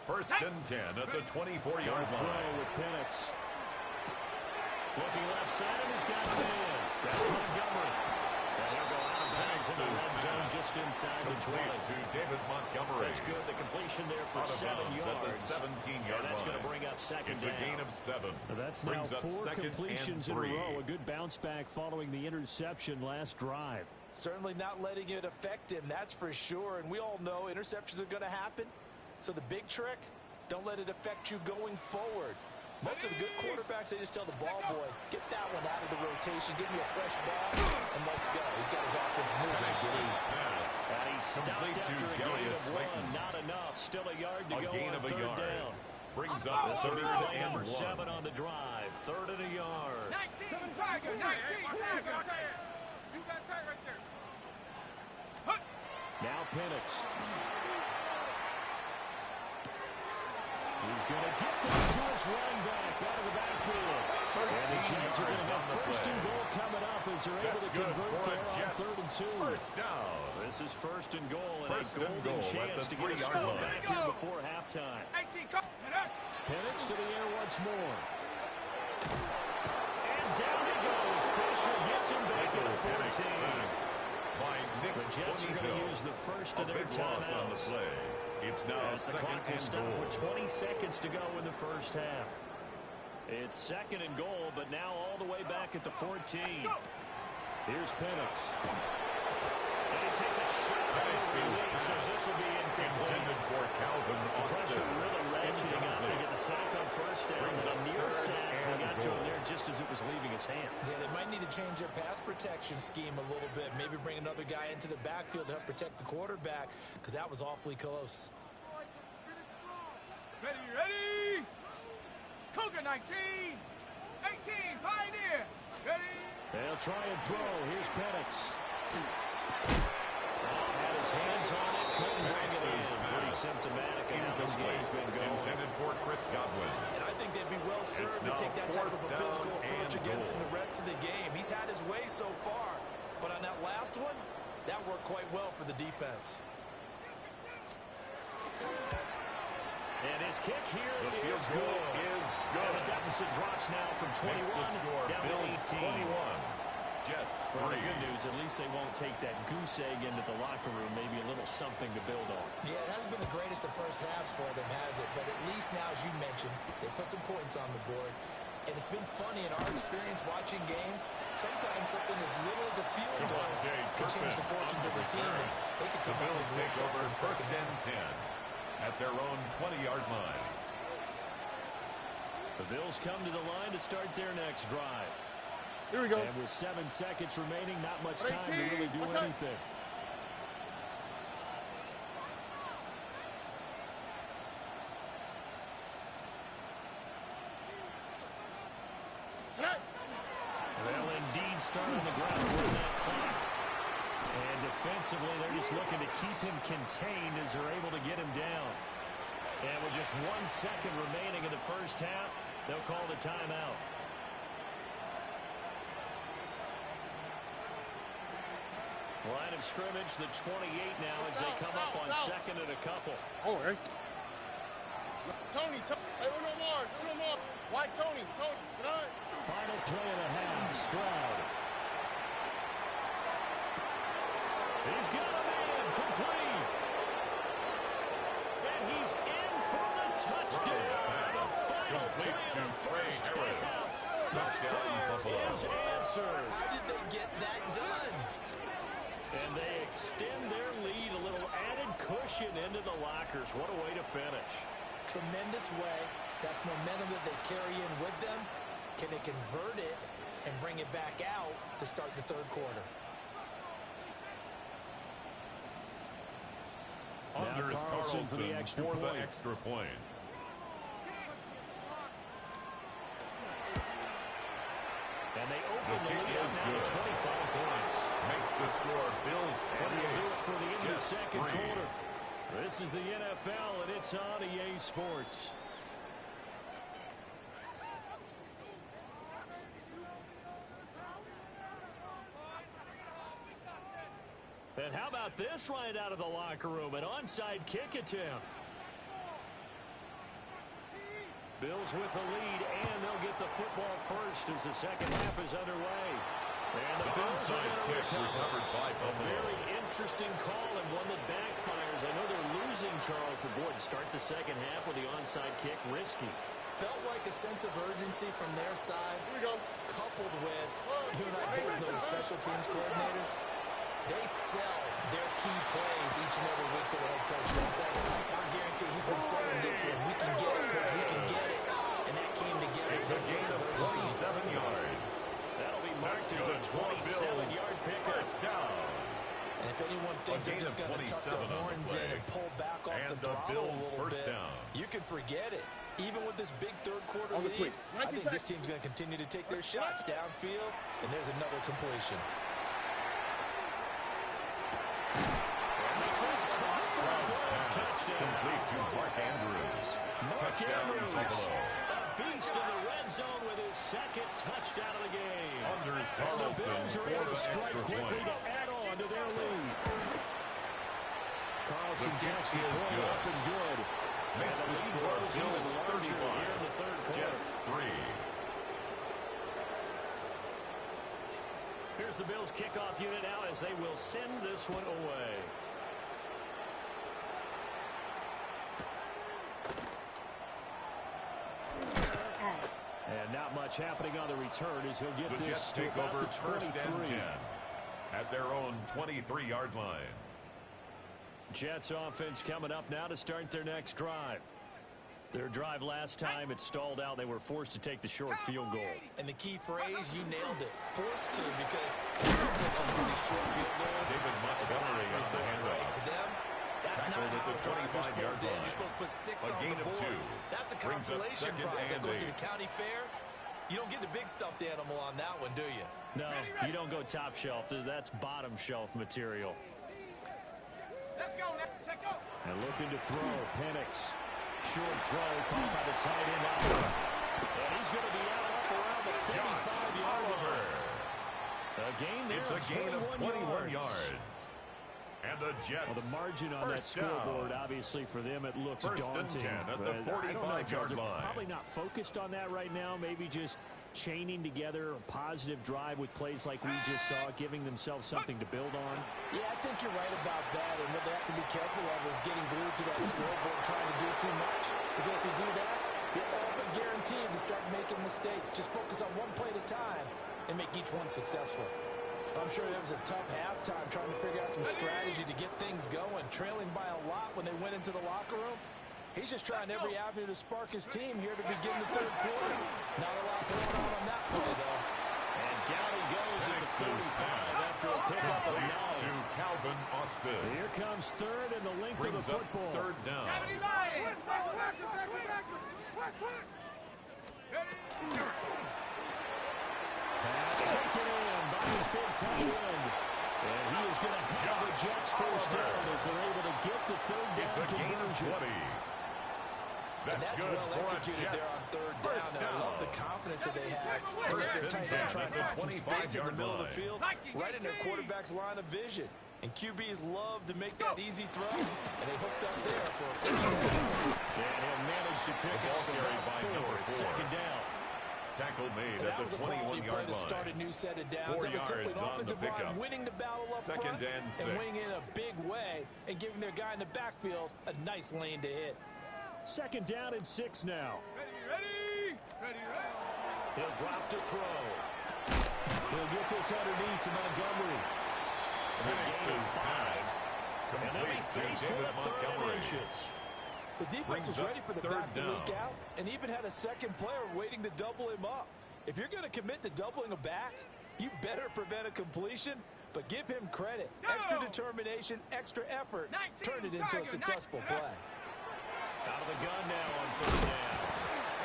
First and 10 at the 24-yard throw line. with Penix. Looking left side, he's got a man. That's Montgomery. And he'll go out of bounds in the red zone just inside the 20. To David Montgomery. That's good. The completion there for Out of 7 bounds yards. at the 17-yard line. That's going to bring up second It's down. a gain of 7. That's Brings now up 4 second completions in and 3. a row. A good bounce back following the interception last drive. Certainly not letting it affect him, that's for sure. And we all know interceptions are going to happen. So the big trick, don't let it affect you going forward. Most of the good quarterbacks, they just tell the ball boy, get that one out of the rotation, give me a fresh ball, and let's go. He's got his offense moving again. And he stopped Complete after to a gain Darius of Slayton. 1. Not enough. Still a yard to A go gain on of a third yard. down. Brings up This will third be play and number 1. 7 on the drive. 3rd and a yard. 19, Tiger, 19, Tiger. You got tight right there. Now Penix. He's going to get that to his running back out of the backfield. And the Jets are going to have first and goal coming up as they're able to convert there on 3rd and 2. First down. This is first and goal and First a and golden goal at chance the to get a 3-yard score line. back here before halftime. 18, come. Penix to the air once more. And down he goes. Pressure gets him back at the 14. The Jets are going to use the first of their timeouts. It's now As the clock will stop with 20 seconds to go in the first half. It's 2nd and goal, but now all the way back at the 14. Here's Penix. And he takes a shot at the release, as this will be incomplete. for Calvin Pressure Austin. really ratcheting up. They get the sack on first down, and a near sack. They got to him there just as it was leaving his hand. Yeah, they might need to change their pass protection scheme a little bit. Maybe bring another guy into the backfield to help protect the quarterback, because that was awfully close. Ready, ready. Cougar 19. 18, Pioneer. Ready. They'll try and throw. Here's Penix. Had his hands on it. Couldn't bring it in. Pretty symptomatic of how this game's been going. Intended for Chris Godwin. And I think they'd be well served to now take that type of a 4th physical down approach and against him goal. the rest of the game. He's had his way so far, but on that last one, that worked quite well for the defense. And his kick here The field is goal good. is good. And the deficit drops now from 21 Makes the score down Bills to 18. 21. Jets 3. Well, the good news, at least they won't take that goose egg into the locker room. Maybe a little something to build on. Yeah, it hasn't been the greatest of first halves for them, has it? But at least now, as you mentioned, they put some points on the board. And it's been funny in our experience watching games. Sometimes something as little as a field goal can change the fortunes of the team. And they could come out Bills with a real take shot over in the first second and half. 10 at their own 20-yard line. The Bills come to the line to start their next drive. Here we go. And with 7 seconds remaining, not much time to really do anything. Well, indeed, start on the ground with that clock. And defensively, they're just looking to keep him contained as they're able to get him down. And with just 1 second remaining in the first half, they'll call the timeout. Line of scrimmage, the 28 now as they come up on second and a couple. Oh, hey. Tony, hey, no more. Why Tony? Final play of the half, Stroud. He's got a man complete. And he's in for the touchdown. The final play of the first half. The prayer is answered. How did they get that done? And they extend their lead, a little added cushion into the lockers. What a way to finish. Tremendous way. That's momentum that they carry in with them. Can they convert it and bring it back out to start the third quarter? Anders Carlson for the extra point. And they open the lead up now to 25 points. Makes the score Bills 28. And they'll do it for the end of the second 3. quarter. This is the NFL, and it's on EA Sports. And how about this right out of the locker room? An onside kick attempt. Bills with the lead, and they'll get the football first as the second half is underway. And the Bills are going to recover. By A very interesting call and one that backfires. I know they're losing, Charles, but boy, to start the second half with the onside kick, risky. Felt like a sense of urgency from their side, coupled with, you and I both know the special teams coordinators. They sell their key plays each and every week to the head coach. I guarantee he's been selling this one. We can get it, coach. We can get it. And that came together with a sense of urgency. 27 yards. That'll be marked as a 27-yard pickup. Down. And if anyone thinks they're just going to tuck their horns in and pull back off the throttle a little bit, you can forget it. Even with this big third-quarter lead, I think this team's going to continue to take their shots downfield, and there's another completion. Touchdown. Complete to Mark Andrews. Touchdown, Buffalo. A beast in the red zone with his second touchdown of the game. Anders And the Carlson Bills are for able the to strike extra quickly point. to add on to their lead. Carlson's The kick extra is point good. up and good. Makes And the lead score grows even Bills larger 35. here in the third quarter. Jets 3. Here's the Bills kickoff unit now as they will send this one away. And not much happening on the return as he'll get The this Jets to take about over the first and 23. 10 at their own 23-yard line. Jets offense coming up now to start their next drive. Their drive last time, it stalled out. They were forced to take the short field goal. And the key phrase, you nailed it. Forced to, because these short field goals David Montgomery on the handoff. To them, that's not Tackled how at the 25-yard line. You're supposed to put 6 A on gain the of board. 2. That's a Brings up consolation second prize. and That goes to 8. the county fair. You don't get the big stuffed animal on that one, do you? No, you don't go top shelf. That's bottom shelf material. Let's go. Let's go. And looking to throw, Penix. Short throw, caught by the tight end out. And he's going to be out up around the 35-yard line. A gain there. It's a gain of 21 yards. yards. And the Jets. Well, the margin on that scoreboard, obviously, for them, it looks First daunting. and 10 at the But I don't know, 45-yard Charles, line. probably not focused on that right now. Maybe just chaining together a positive drive with plays like we just saw, giving themselves something to build on. Yeah, I think you're right about that. And what they have to be careful of is getting glued to that scoreboard, trying to do too much. Because if you do that, you're all but guaranteed to start making mistakes. Just focus on one play at a time and make each one successful. I'm sure there was a tough halftime trying to figure out some strategy to get things going, trailing by a lot when they went into the locker room. He's just trying every avenue to spark his team here to begin the third quarter. Not a lot going on that play, though. And down he goes at the 45 after a pickup of 9. To Calvin Austin. Here comes third and the length Brings of the up football. third down. Pass taken in by his big tight end. And he is going to have the Jets first down as they're able to get the third down conversion. That's good well for executed there on third down. And I love the confidence that they have. Their tight end trying to find some space in the middle of the field, right in their quarterback's line of vision. And QBs love to make that easy throw, and they hooked up there for a first down. And he'll manage to pick up about 4. It's second down. Tackle made And at the 21-yard to line. start a new set of downs. 4 That was simply yards an on the offensive pickup. line winning the battle up Second front and 6. and winning in a big way and giving their guy in the backfield a nice lane to hit. Second down and 6 now. Ready. He'll drop to throw. He'll get this underneath to Montgomery. Penix's pass. And then he faced with a third and inches. The defense was ready for the back to leak out and even had a second player waiting to double him up. If you're going to commit to doubling a back, you better prevent a completion, but give him credit. Extra determination, extra effort, turn it into a successful play. Out of the gun now on third down.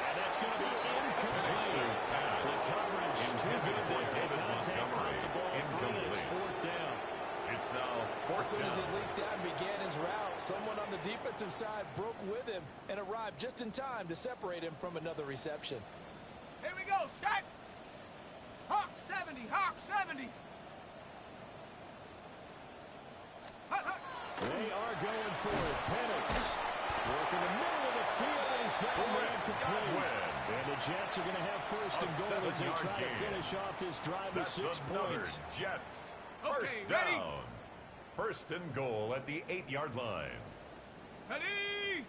And that's going to be incomplete. The coverage too good there. Contact caught the ball free, and it's fourth down. It's now fourth As soon down. as he leaked out and began his route, someone on the defensive side broke with him and arrived just in time to separate him from another reception. Here we go, set. Hawk 70, Hawk 70. They are going for it. Penix working the middle of the field, and he's got a man complete. And the Jets are going to have first and goal as they try to finish off this drive with 6 points. Jets. Okay, First ready? down. First and goal at the 8-yard line. Ready.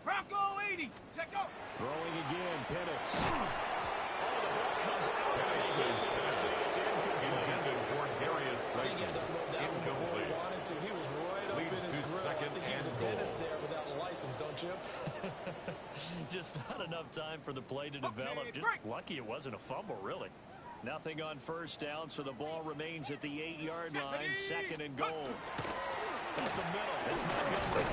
Bronco 80. Check go. Throwing again, Penix. Oh, the ball comes out. It's Intended for Darius Slayton. Incomplete. He was right up in Leads his to grill. second I think he was a and goal. dentist there without a license, don't you? Just not enough time for the play to develop. Just lucky it wasn't a fumble, really. Nothing on first down, so the ball remains at the 8-yard line. Second and goal. Up the middle. It's Montgomery.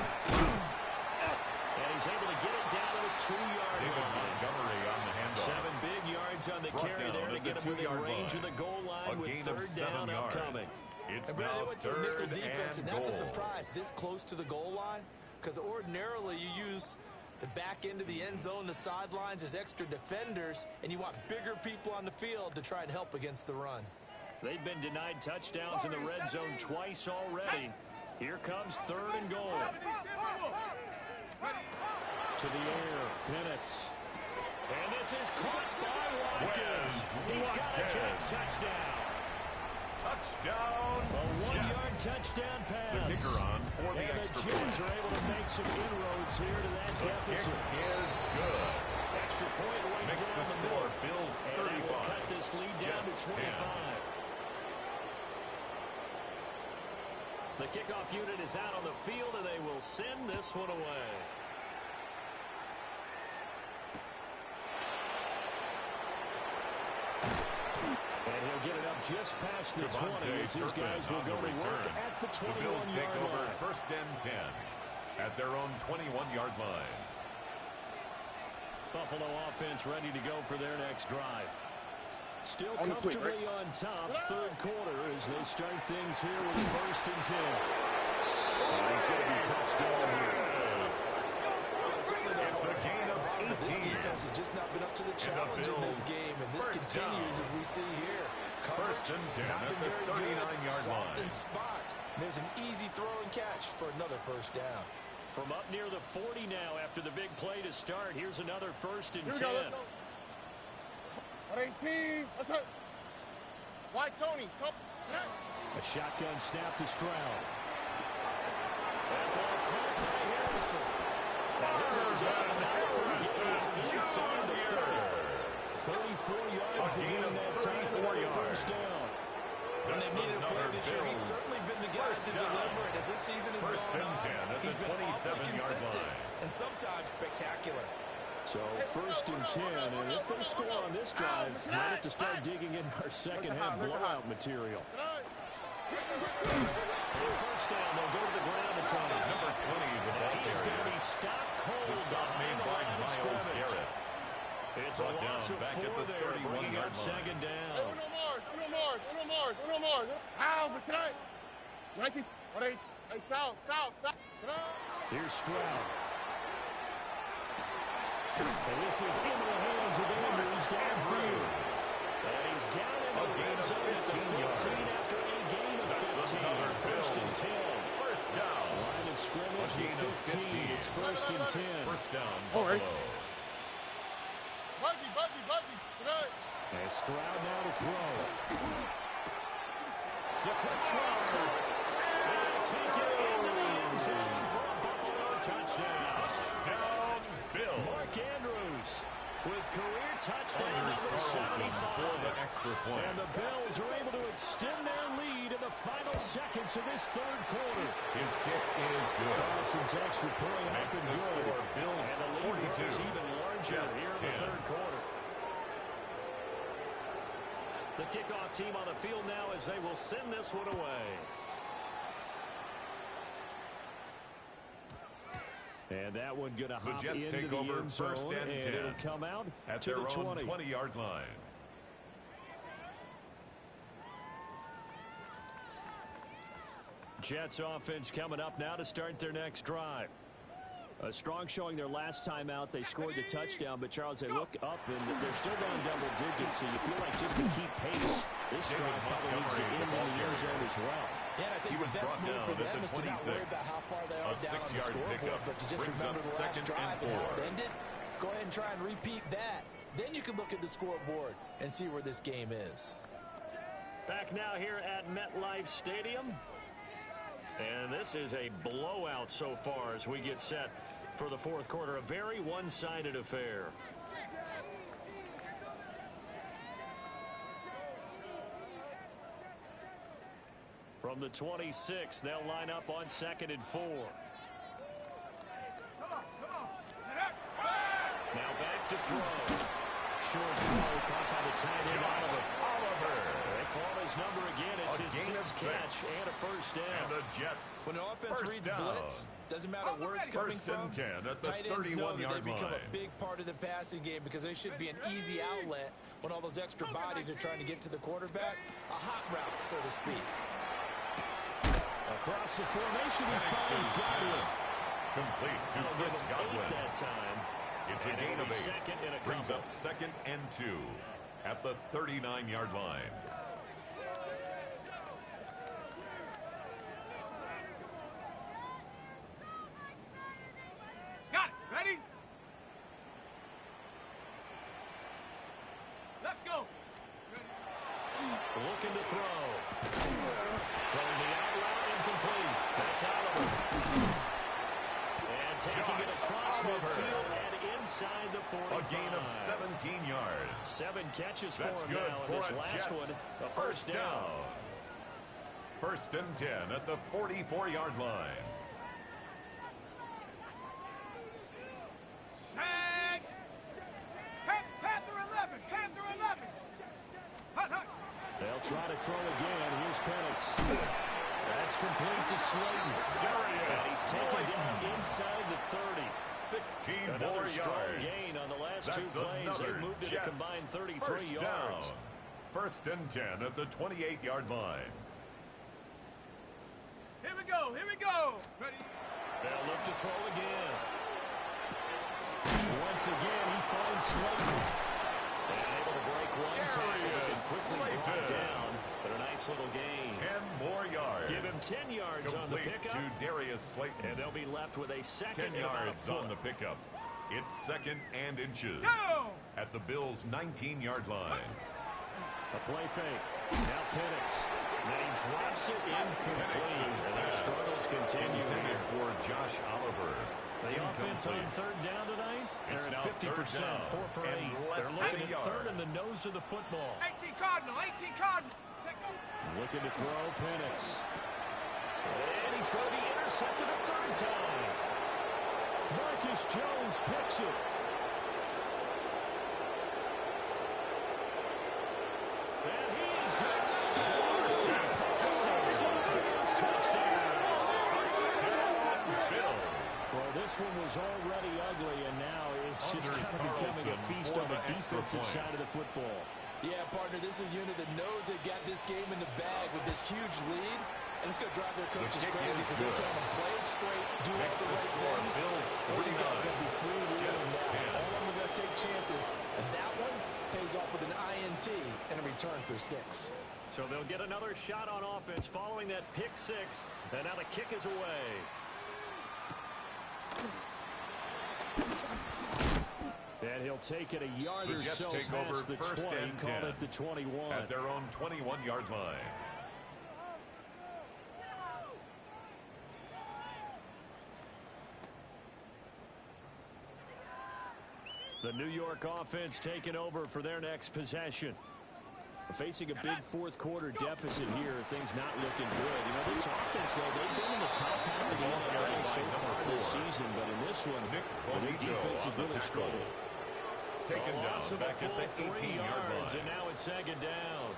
And he's able to get it down to the 2-yard line. Montgomery on the handoff. 7 big yards on the carry there to get him within range of the goal line with third down upcoming. It's And Brad, they now went to a nickel third defense, and and that's a goal. surprise this close to the goal line, because ordinarily you use the back end of the end zone, the sidelines as extra defenders, and you want bigger people on the field to try and help against the run. They've been denied touchdowns in the red zone twice already. Here comes third and goal. To the air, Penix. And this is caught by Watkins. He's got a Jets touchdown. Touchdown. A 1-yard touchdown pass. The kicker on for the and extra the Jets point. are able to make some inroads here to that The deficit. kick is good. Extra point right Makes down the the score. middle. Bills And they will 35. cut this lead down Jets to 25. 10. The kickoff unit is out on the field, and they will send this one away. And he'll get it up just past the 20 as his guys will go to work at the 21-yard line. The Bills take over first and 10 at their own 21-yard line. Buffalo offense ready to go for their next drive. Still comfortably on top, third quarter as they start things here with first and 10. And he's going to be touched down here. It's a gain of 18. This defense has just not been up to the challenge in this game, and this continues as we see here. First and 10 not at been the very 39-yard soft line. in spot. There's an easy throw and catch for another first down. From up near the 40 now after the big play to start, here's another first and 10. Let's go. 18. Let's go. Why, Tony? A shotgun snap to Stroud. That ball caught by Harrison. Inside the 30. 34 yards to gain that time for the first down. When they needed a play this year, he's certainly been the guy to deliver it. As this season has gone on, he's been awfully consistent and sometimes spectacular. So first and 10, and if they score on this drive, might have to start digging in our second half blowout material. First down, they'll go to the ground a ton. Number 20, the ball He's going to carrier. be stopped cold. The stop made by Myles Garrett. It's a loss of 4 there, bringing up second down. Uno more. Ow, beside. 19. Hey, South. Here's Stroud. And this is into the hands of Andrews downfield. And he's down in the red zone at the 15 after a gain of 15. First and 10. First down. Line of scrimmage at 15. It's first and 10. First down, All right. Buffalo. Buggy. Tonight. And Stroud now to throw. The quick throw. And take it into the end zone for a Buffalo touchdown. Touchdown, Bill. Mark Andrews with career touchdown number 75. For the extra point. And the Bills are able to extend their lead in the final seconds of this third quarter. His kick is good. Carlson's extra point up Makes and the good. score Bills And the lead 42. grows even larger Jets here in the 10. third quarter. The kickoff team on the field now as they will send this one away. And that one going to hop Jets into take the over end zone, first and 10. it'll come out At to their the own 20. 20-yard line. Jets offense coming up now to start their next drive. A strong showing their last time out. They scored the touchdown, but Charles, they look up and they're still down double digits, so you feel like just to keep pace, this drive probably needs to end in the end zone as well. Yeah, I think He was the best brought move for down at them the is to not 26. worry about how far they A are down on the 6-yard scoreboard, pickup but to just brings remember up the last second drive and and how 4. it ended. Go ahead and try and repeat that. Then you can look at the scoreboard and see where this game is. Back now here at MetLife Stadium. And this is a blowout so far as we get set for the fourth quarter. A very one-sided affair. From the 26, they'll line up on second and 4. Now back to throw. Short throw caught by the tight end Oliver. They call his number again. It's his sixth catch and a first down. And the Jets. When an offense First reads down. blitz, doesn't matter where it's coming First from. and 10 at the Tight ends know that 31-yard they become line. a big part of the passing game because they should be an easy outlet when all those extra bodies are trying to get to the quarterback. A hot route, so to speak. Across the formation, he finds Godwin. Complete to That'll give Chris him Godwin. 8 that time. It's a And gain it'll of be 8. second and a Brings couple. up second and 2 at the 39-yard line. Got it. Ready? Let's go. Looking to throw. Throwing the out route incomplete. That's Oliver. And taking it across midfield and inside the 45. A gain of 17 yards. 7 catches That's for him good now. for And this a last Jets. one, a first down. First and 10 at the 44-yard line. Shag. Panther 11. Panther 11. Hut, hut. They'll try to throw again. Here's Penix. That's complete to Slayton. And he's taken down inside the 30. 16 Another more strong yards. gain on the last That's 2 plays. They another moved it a Jets. combined 33 First yards. down. First and 10 at the 28-yard line. Here we go. Here we go. Ready? They'll look to throw again. Once again, he finds Slayton. And able to break one There tackle, he but then is, quickly brought Slayton. down. But a nice little gain. 10 more yards. Give him 10 yards on the Complete pickup. to Darius Slayton. And they'll be left with a 10 second and about a yards foot. on the pickup. It's second and inches. Go! At the Bills' 19-yard line. A play fake. Now Penix. And he drops it incomplete. And their struggles continue Intended here. for Josh Oliver. The offense on third down tonight, It's they're now at 50%, third down 4 for 8. and less They're looking than a at third yard. in the nose of the football. 18 Cardinal. 18 Cardinal. Take over. Looking to throw Penix. And he's going to be intercepted a third time. Marcus Jones picks it. And he is going to score. Touchdown. Bill. Well, this one was already ugly, and now it's it's just kind of becoming a feast on the defensive side of the football. Yeah, partner, this is a unit that knows they've got this game in the bag with this huge lead, and it's going to drive their coaches crazy because they're telling them play it straight, do all the right things. These guys are going to be freewheeling now. All of them are going to take chances, and that one pays off with an INT and a return for 6. So they'll get another shot on offense following that pick 6, and now the kick is away. And he'll take it a yard or so past the 20, call it the 21. At their own 21-yard line. The New York offense taking over for their next possession. Facing a big fourth-quarter deficit here, things not looking good. You know, this offense, though, they've been in the top half of the NFL so far this season, but in this one, the defense has really struggled. Taken down back at the 18-yard line. And now it's second down.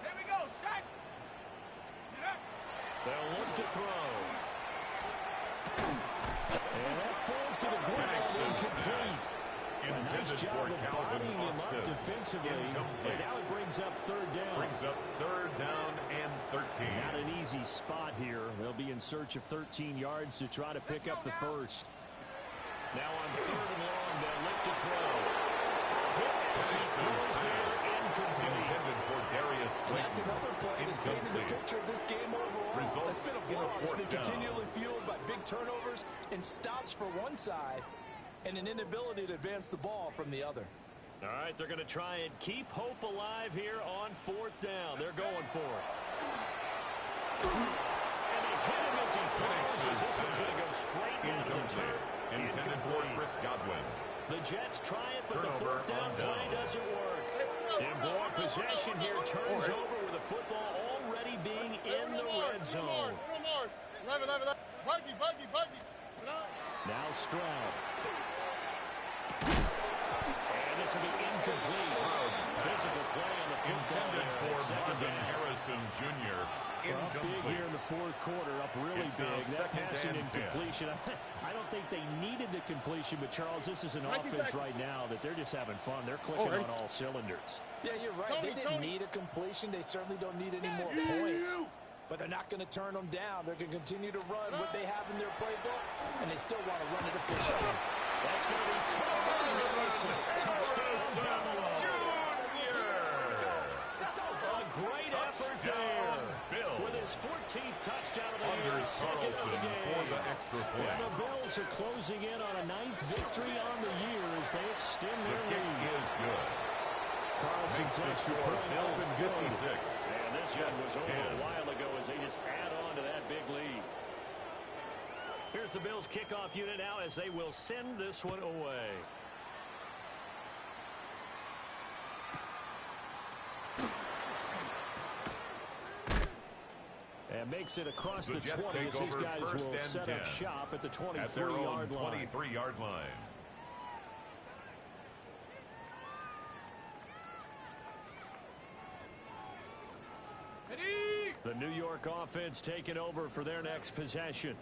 Here we go, set. They'll look to throw. And that falls to the ground, incomplete. Nice job of bodying him up defensively. And now it brings up third down. Brings up third down and 13. Not an easy spot here. They'll be in search of 13 yards to try to pick up the first. Now on third and long, they'll look to throw. Intended for Darius Slayton. That's another play that's painted the picture of this game overall. It's been a blowout. It's been continually fueled by big turnovers and stops for one side and an inability to advance the ball from the other. All right, they're going to try and keep hope alive here on fourth down. They're going for it. And they hit him as he throws. This one's going to go straight into the turf. Intended for Chris Godwin. The Jets try it, but the fourth down play doesn't work. And boy, possession here turns over with the football already being in the red zone. Now Stroud. And this will be incomplete. Physical play on the football. Intended for Marvin Harrison Jr. Up big here in the fourth quarter, up really big. That passing incompletion. I don't think they needed the completion, but Charles, this is an offense right now that they're just having fun. They're clicking on all cylinders. Yeah, you're right. They didn't need a completion. They certainly don't need any more points. But they're not going to turn them down. They're going to continue to run what they have in their playbook, and they still want to run it efficiently. That's going to be touchdown, Buffalo. A great effort there. With his 14th touchdown of the year, second of the game. For the extra point. And the Bills are closing in on a 9th victory on the year as they extend their lead. The kick is good. Carlson's extra point open good. 56. And this one was over a while ago as they just add on to that big lead. Here's the Bills kickoff unit now as they will send this one away. And makes it across the 20 as these guys will set up shop at the 23-yard line. 23-yard line. The New York offense taking over for their next possession.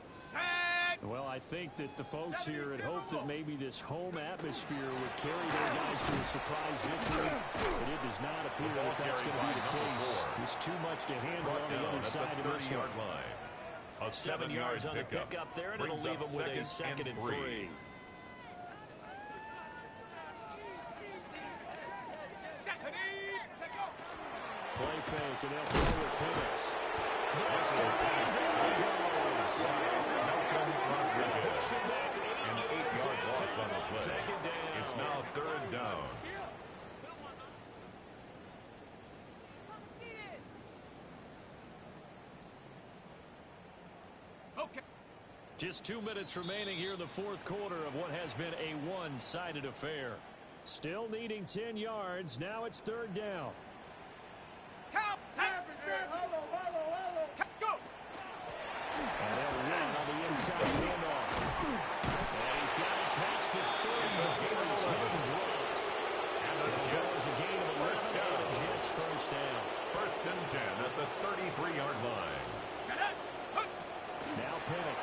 Well, I think that the folks here had hoped that maybe this home atmosphere would carry their guys to a surprise victory, but it does not appear that that's going to be the case. There's too much to handle on the other side of this one. A 7 yards on the pickup there, and it'll leave them with a second and 3. Play fake, and they'll throw with Penix. Let's go. An 8-yard loss on the play. It's now third down. Okay. Just 2 minutes remaining here in the fourth quarter of what has been a one-sided affair. Still needing 10 yards. Now it's third down. Count. Go. And they'll run on the inside handoff. And he's got it past the 30 before he's hit and dropped. And the Jets a gain of a first down. The Jets first down. First and 10 at the 33-yard line. Now Penix.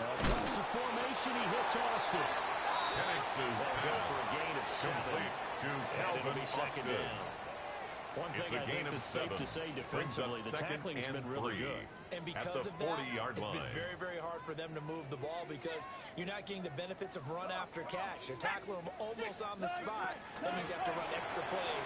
Across the formation, he hits Austin. Penix's pass for a gain of 7. complete to Calvin Second Austin. down. One It's thing a I gain think of that's safe 7. to say Brings up defensively, the second tackling's and been really 3 good. And because at the of that, 40-yard it's line. been very, very hard for them to move the ball because you're not getting the benefits of run after catch. You're tackling them almost on the spot. That means you have to run extra plays.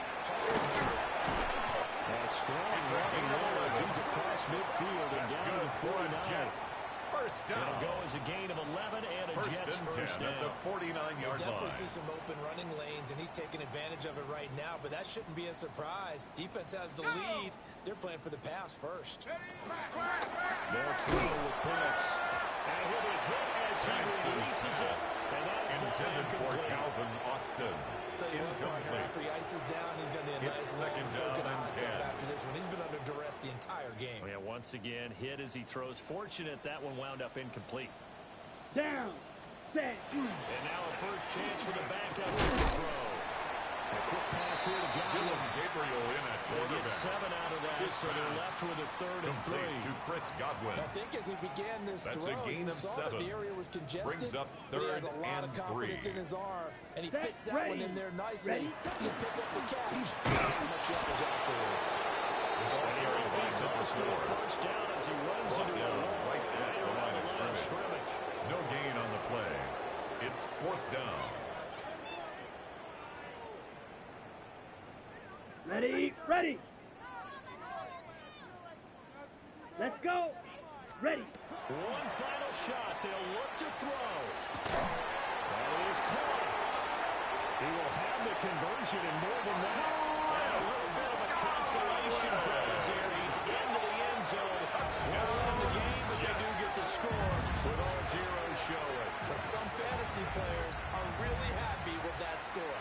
And strong running there as he's across midfield and That's down to good the for 49. Jets. First down. It'll go as a gain of 11 and a Jets first down. at the 49-yard Definitely line. see some open running lanes, and he's taking advantage of it right now, but that shouldn't be a surprise. Defense has the lead. They're playing for the pass first. They'll throw with Penix. And he'll be hit as he releases it. And that's intended for Calvin Austin. Tell you what, partner, after he ices down, he's going to need a nice long soaking hot tub after this one. He's been under duress the entire game. Oh, yeah, once again, hit as he throws. Fortunate that one wound up incomplete. Down, set. And now a first chance for the backup to throw. A quick pass here to Dylan Gabriel in at They'll get quarterback. 7 out of that, so they're left with a 3rd and 3. Complete to Chris Godwin. I think as he began this That's throw, a gain you of saw 7. that the area was congested. Brings up but he has 3rd a lot and of confidence 3. in his arm, and he Set, fits that ready, one in there nicely. ready. You pick up the catch. Not much yardage afterwards. And here he beats us to a first down as he runs Brought into a down wall right at the line of of scrimmage. No gain on the play. It's 4th down. Ready, ready. Let's go. Ready. One final shot. They'll look to throw. That is caught. He will have the conversion and more than that. And a little bit of a consolation prize here. He's into the end zone. Touchdown in the game, but they do get the score with all zeros showing. But some fantasy players are really happy with that score.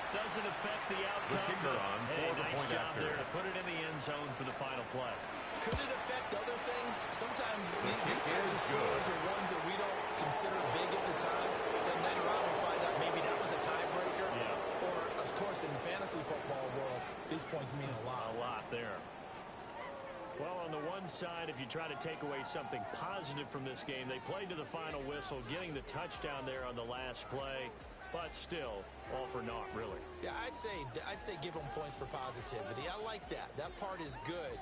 Doesn't affect the outcome. The kicker on Hey, for the nice point job after. there to put it in the end zone for the final play. Could it affect other things? Sometimes these kick types of is scores good. are ones that we don't consider big at the time. Then later on we find out maybe that was a tiebreaker. Yeah. Or, of course, in the fantasy football world, these points mean a lot. A lot there. Well, on the one side, if you try to take away something positive from this game, they played to the final whistle, getting the touchdown there on the last play. But still, all for naught, really. Yeah, I'd say give them points for positivity. I like that. That part is good.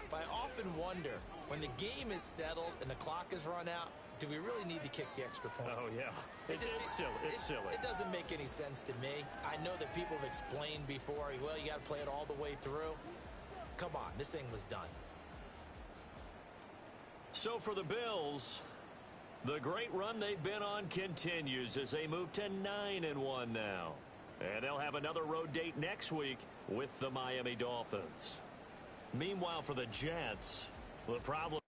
But I often wonder, when the game is settled and the clock is run out, do we really need to kick the extra point? Oh, yeah. It's silly. It's silly. It doesn't make any sense to me. I know that people have explained before, well, you got to play it all the way through. Come on, this thing was done. So for the Bills, the great run they've been on continues as they move to 9-1 now. And they'll have another road date next week with the Miami Dolphins. Meanwhile, for the Jets, the problem